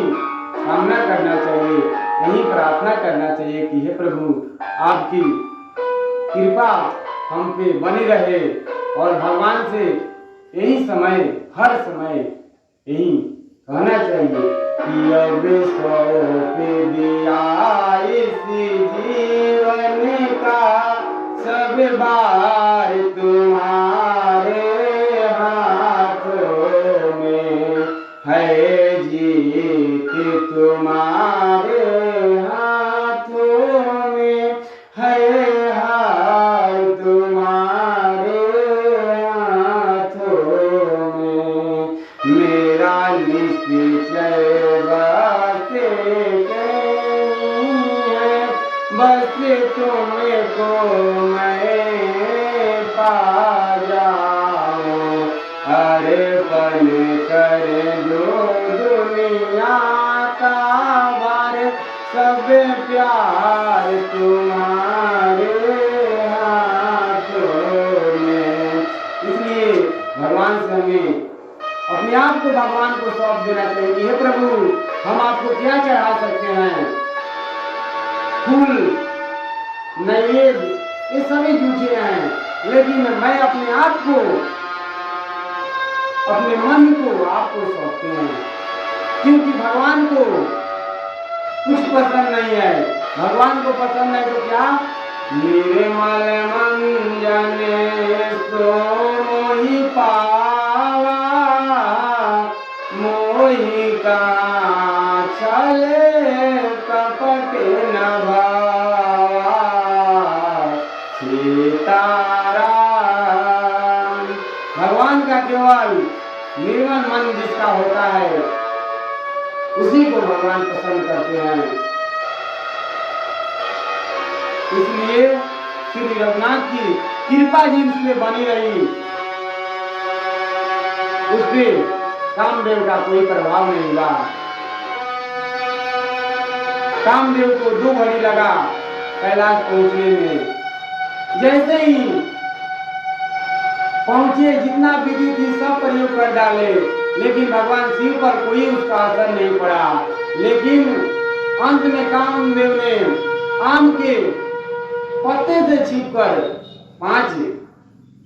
कामना करना चाहिए, यही प्रार्थना करना चाहिए कि हे प्रभु, आपकी कृपा हम पे बनी रहे। और भगवान से यही समय, हर समय यही कहना चाहिए कि अब सौंप दिया इस जीवन का सब बार तुम्हारे हाथों में है, जीत तुम्हारे हाथों में है, हार तुम्हारे हाथों में। मेरा निश्चय बस कहीं है, बस तुमको मैं पा जाऊं। अरे पल कर दो दुनिया का भार, सब प्यार तुम्हारे हाथों में। इसलिए भगवान से हमें अपने आप को भगवान को सौंप देना चाहिए। हे प्रभु, हम आपको क्या चढ़ा सकते हैं? फूल, नैवेद्य, ये सभी झूठे हैं, लेकिन मैं अपने आप को, अपने मन को आपको सौंपते हैं, क्योंकि भगवान को कुछ पसंद नहीं है। भगवान को पसंद है तो क्या? निर्मल मंजन सो मोहि पावा, मोहि का छले कपट न भावा। सीताराम। भगवान का केवल निर्मल मन जिसका होता है उसी को भगवान पसंद करते हैं। इसलिए श्री रघुनाथ की कृपा जिस पे बनी रही उस पे कामदेव का कोई प्रभाव नहीं हुआ। कामदेव को 2 घड़ी लगा कैलाश पहुंचने में। जैसे ही पहुंचे जितना विधि थी सब प्रयोग कर डाले, लेकिन भगवान शिव पर कोई उसका असर नहीं पड़ा। लेकिन अंत में कामदेव ने आम के पत्ते से छीपकर 5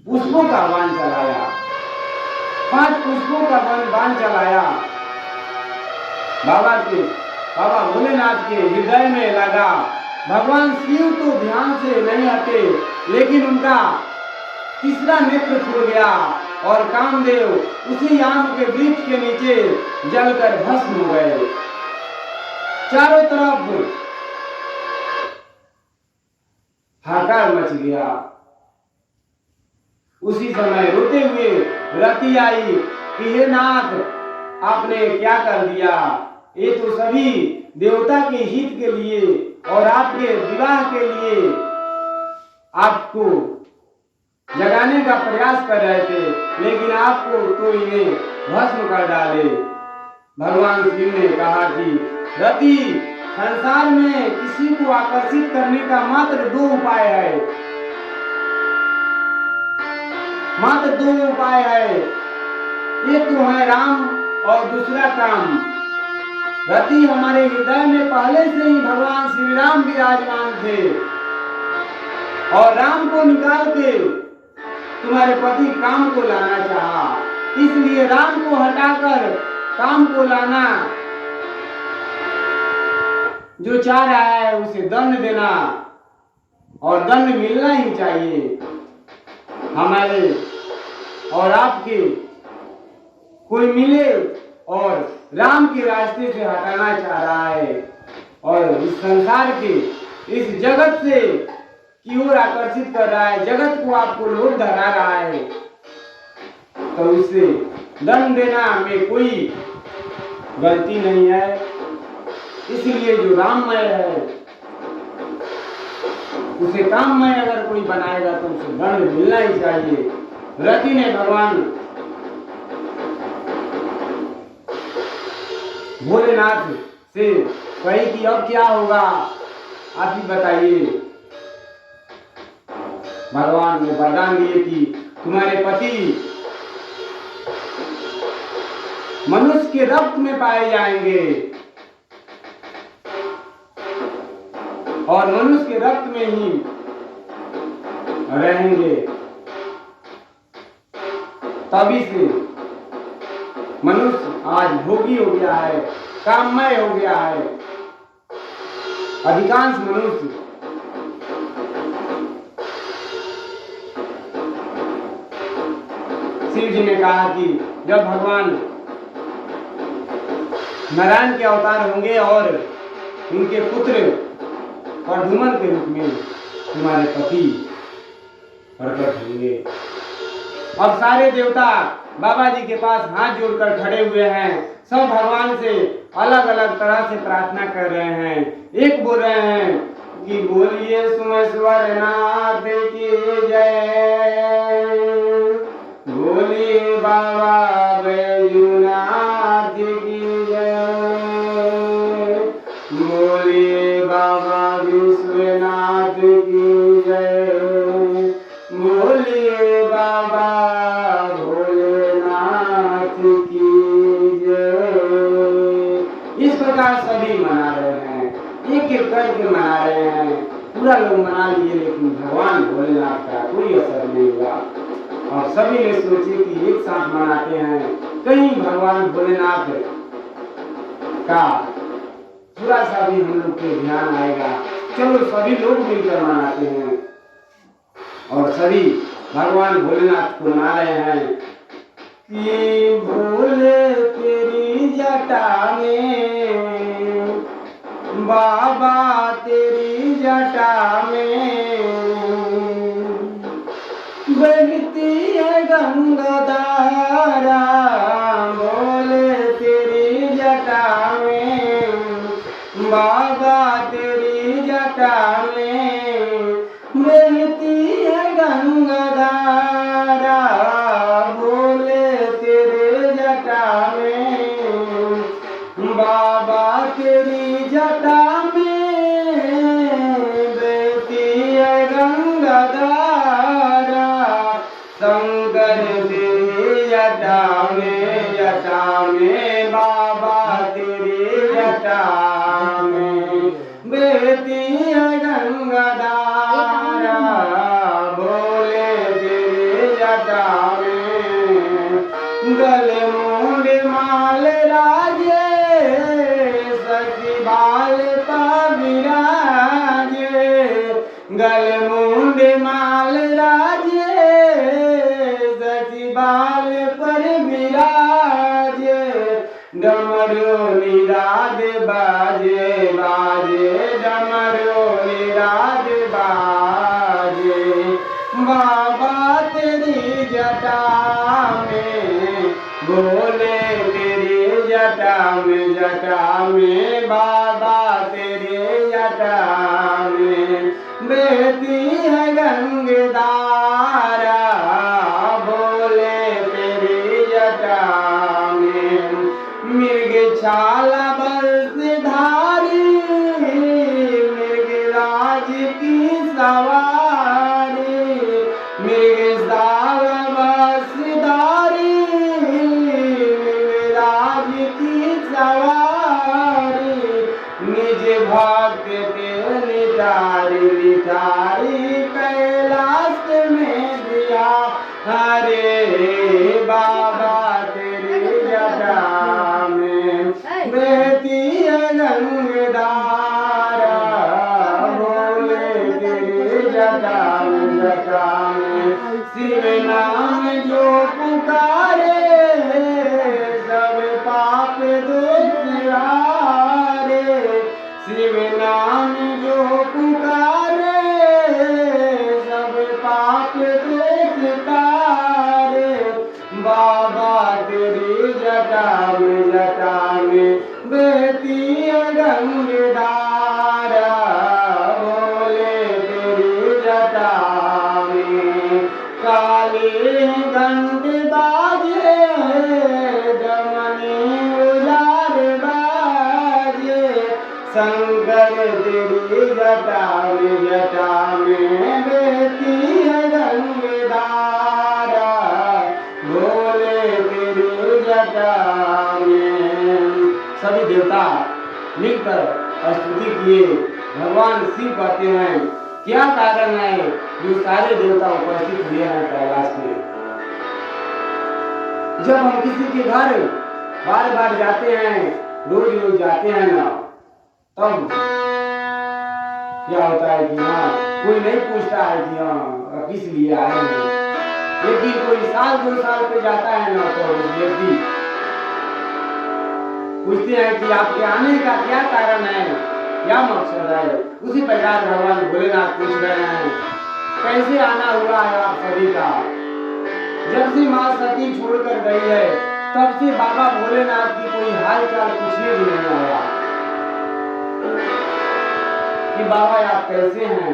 पुष्पों का बाण चलाया। 5 पुष्पों का बाण चलाया। बाबा भोलेनाथ के हृदय में लगा। भगवान शिव तो ध्यान से नहीं हटे, लेकिन उनका तीसरा नेत्र खुल गया और कामदेव उसी आम के वृक्ष के नीचे जलकर भस्म हो गए। चारों तरफ हाहाकार मच गया। उसी समय रोते हुए रति आई कि हे नाथ, आपने क्या कर दिया? ये तो सभी देवता के हित के लिए और आपके विवाह के लिए आपको जगाने का प्रयास कर रहे थे, लेकिन आपको तो इन्हें भस्म कर डाले। भगवान शिव ने कहा कि रति, संसार में किसी को आकर्षित करने का मात्र 2 उपाय है। मात्र 2 उपाय है। एक तो है राम और दूसरा काम। रति, हमारे हृदय में पहले से ही भगवान श्री राम विराजमान थे और राम को निकाल के तुम्हारे पति काम को लाना चाहा, इसलिए राम को हटाकर काम को लाना। जो चाह रहा है उसे दंड देना और दंड मिलना ही चाहिए। हमारे और आपके कोई मिले और राम के रास्ते से हटाना चाह रहा है और इस संसार के इस जगत से की ओर आकर्षित कर रहा है, जगत को आपको लोभ धरा रहा है, तो उसे दंड देना में कोई गलती नहीं है। इसलिए जो राममय है उसे काममय अगर कोई बनाएगा तो उसे दंड मिलना ही चाहिए। रति ने भगवान भोलेनाथ से कही कि अब क्या होगा, आप ही बताइए। भगवान ने वरदान दिए कि तुम्हारे पति मनुष्य के रक्त में पाए जाएंगे और मनुष्य के रक्त में ही रहेंगे। तभी से मनुष्य आज भोगी हो गया है, काममय हो गया है। अधिकांश मनुष्य शिव जी ने कहा कि जब भगवान नारायण के अवतार होंगे और उनके पुत्र प्रद्युम्न के रूप में तुम्हारे पति प्रकट होंगे। अब सारे देवता बाबा जी के पास हाथ जोड़कर खड़े हुए हैं। सब भगवान से अलग अलग तरह से प्रार्थना कर रहे हैं। एक बोल रहे हैं कि बोलिए सोमेश्वर नाथ की जय, बोलिए बाबा बैजूनाथ की जय, बोलिए बाबा विश्वनाथ की जय, बोलिए बाबा भोलेनाथ की जय। इस प्रकार सभी मना रहे हैं, एक एक करके मना रहे हैं। पूरा लोग मना लिए, लेकिन भगवान भोलेनाथ का कोई असर नहीं हुआ। और सभी ने सोचे कि एक साथ मनाते हैं, कहीं भगवान भोलेनाथ का थोड़ा सा भी हम लोग के ध्यान आएगा। चलो सभी लोग मिलकर मनाते हैं और सभी भगवान भोलेनाथ को मना रहे हैं कि भोले तेरी जटा में, बाबा तेरी जटा में बहती है गंगा धारा, भोले तेरी जटा में, बाबा तेरी जटा में बहती है गंगा धारा, भोले तेरे जटा में, बाबा तेरी जटा में बहती है गंगा धारा, शंकर तेरी जटा में बाबा तेरी जटा में बहती है गंगा धारा, भोले तेरी जटा में, गले मूंड माल राजे, सखी बाल पर विराजे, गले मूंड माल राजे, सखी बाल पर विराजे, डमरू निराद बाजे बाजे, डमरू निराद बाजे, बाबा तेरी जटा में, भोले तेरी जटा में बाबा तेरी जटा में बहती है गंगा धारा, भोले तेरी जटा में, मृग छाला बरसधारी, मृग राज की सवारी, मृग छाला बरसधारी, मृग राज की सवारी, निज भक्त के लिटारी कैलाश में दिया, हरे बाबा तेरी जटा में बहती है गंगा धारा, भोले तेरी जटा में, शिव नाम जो पुकारे, सब पाप दुख हारे, शिव नाम जो पुकारे, सब पाप दुख तारे, बाबा तेरी जटा में बहती है गंगा धारा, भोले तेरी जटा में, काली घंट बाजे, दमनी उजार बाजे, शंकर तेरी जटा में बहती है गंगा धारा, भोले तेरी जटा में। सभी देवता मिलकर स्तुति किए। भगवान शिव कहते हैं क्या कारण है जो सारे देवता उपस्थित हुए हैं कैलाश में। जब हम किसी के घर बार बार जाते हैं, रोज रोज जाते हैं ना, तब क्या होता है कि हाँ कोई नहीं पूछता है कि हाँ किस लिए आए हैं, लेकिन कोई साल 2 साल पे जाता है ना तो उस व्यक्ति पूछते हैं कि आपके आने का क्या कारण है, क्या मकसद है। उसी प्रकार भगवान भोलेनाथ पूछ रहे हैं कैसे आना हुआ है आप सभी का। जब से माँ सती छोड़कर गई है तब से बाबा भोलेनाथ की कोई हाल चाल पूछने भी नहीं आया कि बाबा आप कैसे हैं।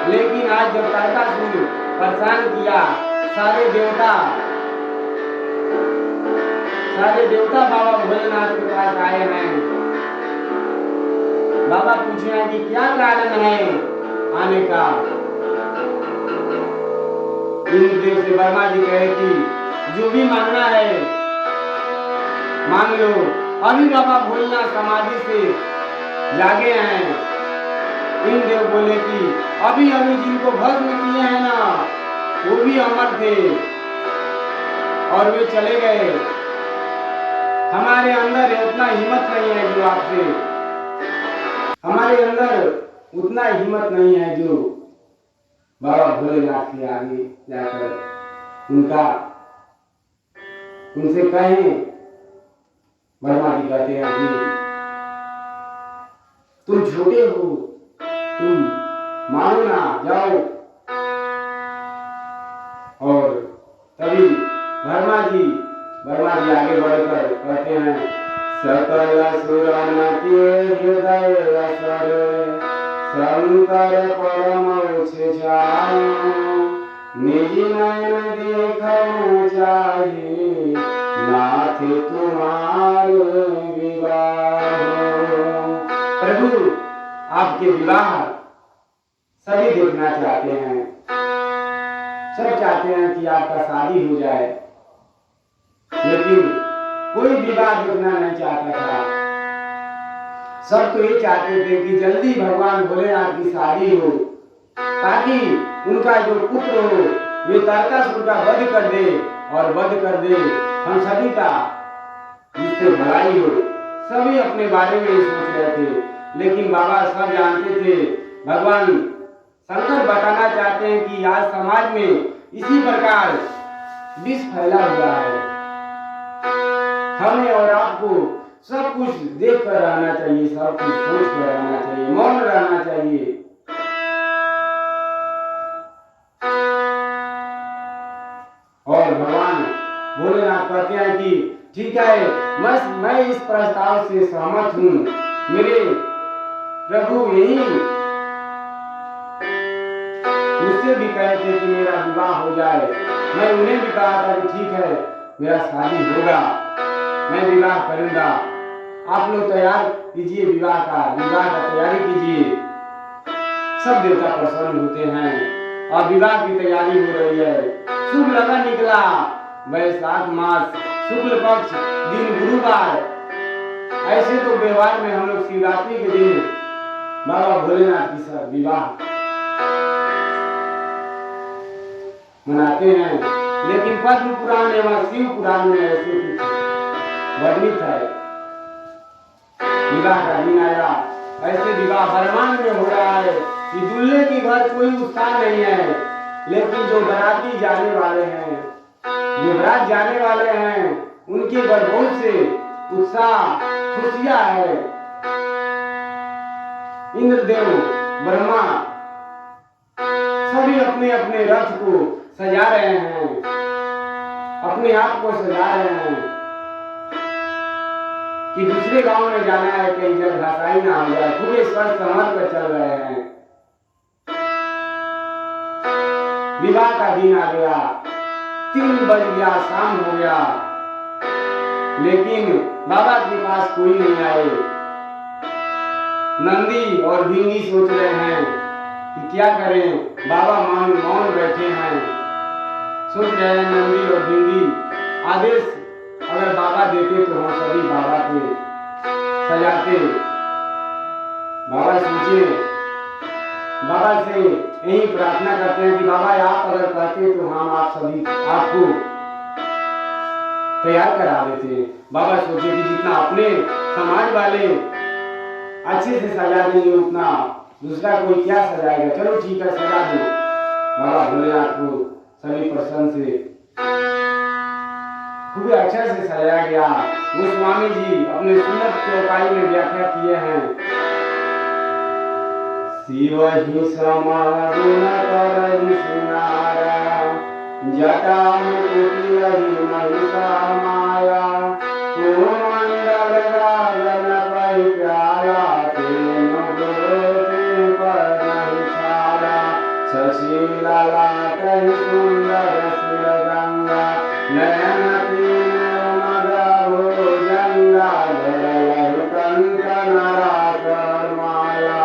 लेकिन आज जब तारकासुर परेशान किया, सारे देवता बाबा भोलेनाथ के पास आए हैं। बाबा पूछे हैं कि क्या कारण है आने का। इंद्रदेव से वर्मा जी कहे कि जो भी मांगना है मांग लो। अभी बाबा भोलेनाथ समाधि से जागे हैं। इंद्रदेव बोले कि अभी जिनको भस्म किए हैं ना वो भी अमर थे और वे चले गए। हमारे अंदर इतना हिम्मत नहीं है जो आपसे, हमारे अंदर उतना हिम्मत नहीं है जो बाबा भोलेनाथ के आगे जाकर उनसे कहें। ब्रह्मा जी कहते हैं कि तुम छोटे हो, तुम मानो ना, जाओ। और तभी ब्रह्मा जी आगे बढ़कर कहते हैं, सकल सुरन के हृदय असर शंकर परम उचाई, निज नयन देखना चाहिए नाथ तुम्हारे विवाह। प्रभु आपके विवाह सभी देखना चाहते हैं, सब चाहते हैं कि आपका शादी हो जाए, लेकिन कोई विवाह देखना नहीं चाहता था। सब तो ये चाहते थे कि जल्दी भगवान भोलेनाथ की शादी हो, ताकि उनका जो पुत्र हो वे तारकासुर का वध कर दे, और वध कर दे हम सभी का जिससे भलाई हो। सभी अपने बारे में ही सोच रहे थे, लेकिन बाबा सब जानते थे, भगवान शंकर बताना चाहते हैं कि आज समाज में इसी प्रकार विष फैला हुआ है। हमें और आपको सब कुछ देख कर रहना चाहिए, सब कुछ सोच कर रहना चाहिए, मौन रहना चाहिए। और भगवान भोलेनाथ कहते हैं कि ठीक है, मैं इस प्रस्ताव से सहमत हूँ। मेरे प्रभु यही मुझसे भी कहे थे कि मेरा विवाह हो जाए। मैं उन्हें भी कहा था कि ठीक है, मेरा शादी होगा, मैं विवाह करूंगा। आप लोग तैयार कीजिए, विवाह का तैयारी कीजिए। सब देवता प्रसन्न होते हैं और विवाह की तैयारी हो रही है। शुभ लगन निकला, वैशाख मास शुक्ल पक्ष दिन गुरुवार। ऐसे तो व्यवहार में हम लोग शिवरात्रि के दिन बाबा भोलेनाथ की विवाह मनाते हैं, लेकिन पद्म पुराण एवं शिव पुराण में ऐसे वर्णित है। विवाह का दिन आया, ऐसे विवाह बरमान में हो रहा है कि दूल्हे के घर कोई उत्साह नहीं है, लेकिन जो बाराती जाने वाले हैं, जो बारात जाने वाले हैं, उनके घर बहुत से उत्साह खुशियां है। इंद्रदेव, ब्रह्मा सभी अपने अपने रथ को सजा रहे हैं, अपने आप को सजा रहे हैं कि दूसरे गांव में जाना है, कहीं जल घासाई ना हो जाए। पूरे स्वस्थ संभल कर चल रहे हैं। विवाह का दिन आ गया, 3 बज गया, शाम हो गया, लेकिन बाबा के पास कोई नहीं आए। नंदी और भिंगी सोच रहे हैं कि क्या करें, बाबा मौन बैठे हैं। सोच रहे हैं नंदी और भिंगी, आदेश अगर बाबा देते तो हम सभी बाबा को सजाते। बाबा सोचे, बाबा से यही प्रार्थना करते हैं कि बाबा आप अगर कहते तो हम आप सभी आपको तैयार करा देते। बाबा सोचे कि जितना अपने समाज वाले अच्छे से सजा देंगे, उतना दूसरा कोई क्या सजाएगा। चलो ठीक है, सजा दो। बाबा भोलेनाथ को सभी प्रसन्न से खूब अच्छा से सजाया गया। गोस्वामी जी अपने सुंदर चौपाई में व्याख्या किए हैं, शिव ही समागुण करहि सिंगारा, जटा मुकुटि रहि महिषा माया, कुमंडल गागन पहि प्याला, तेनु गोते पर नहीं छाला, शशि ललाटहि सुंदर शिर गंगा, नयन तीन मदा भुजंगा, धरलहि कंठ नराकर माला,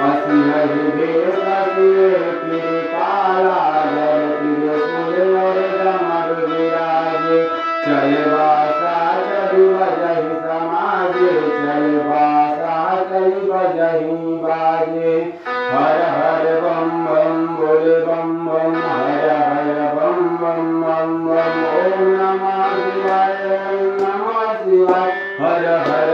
असिहहि भेष सिरे कृपाला, धर त्रिशूल और डमर विराजे, चले बासा चली बजहि समाजे, चले बासा चली बजहि बाजे, हर हर बम बम बोले बम बम, हर हर बम बम बम बम, ओम नमः शिवाय, ओम नमः शिवाय, हर हर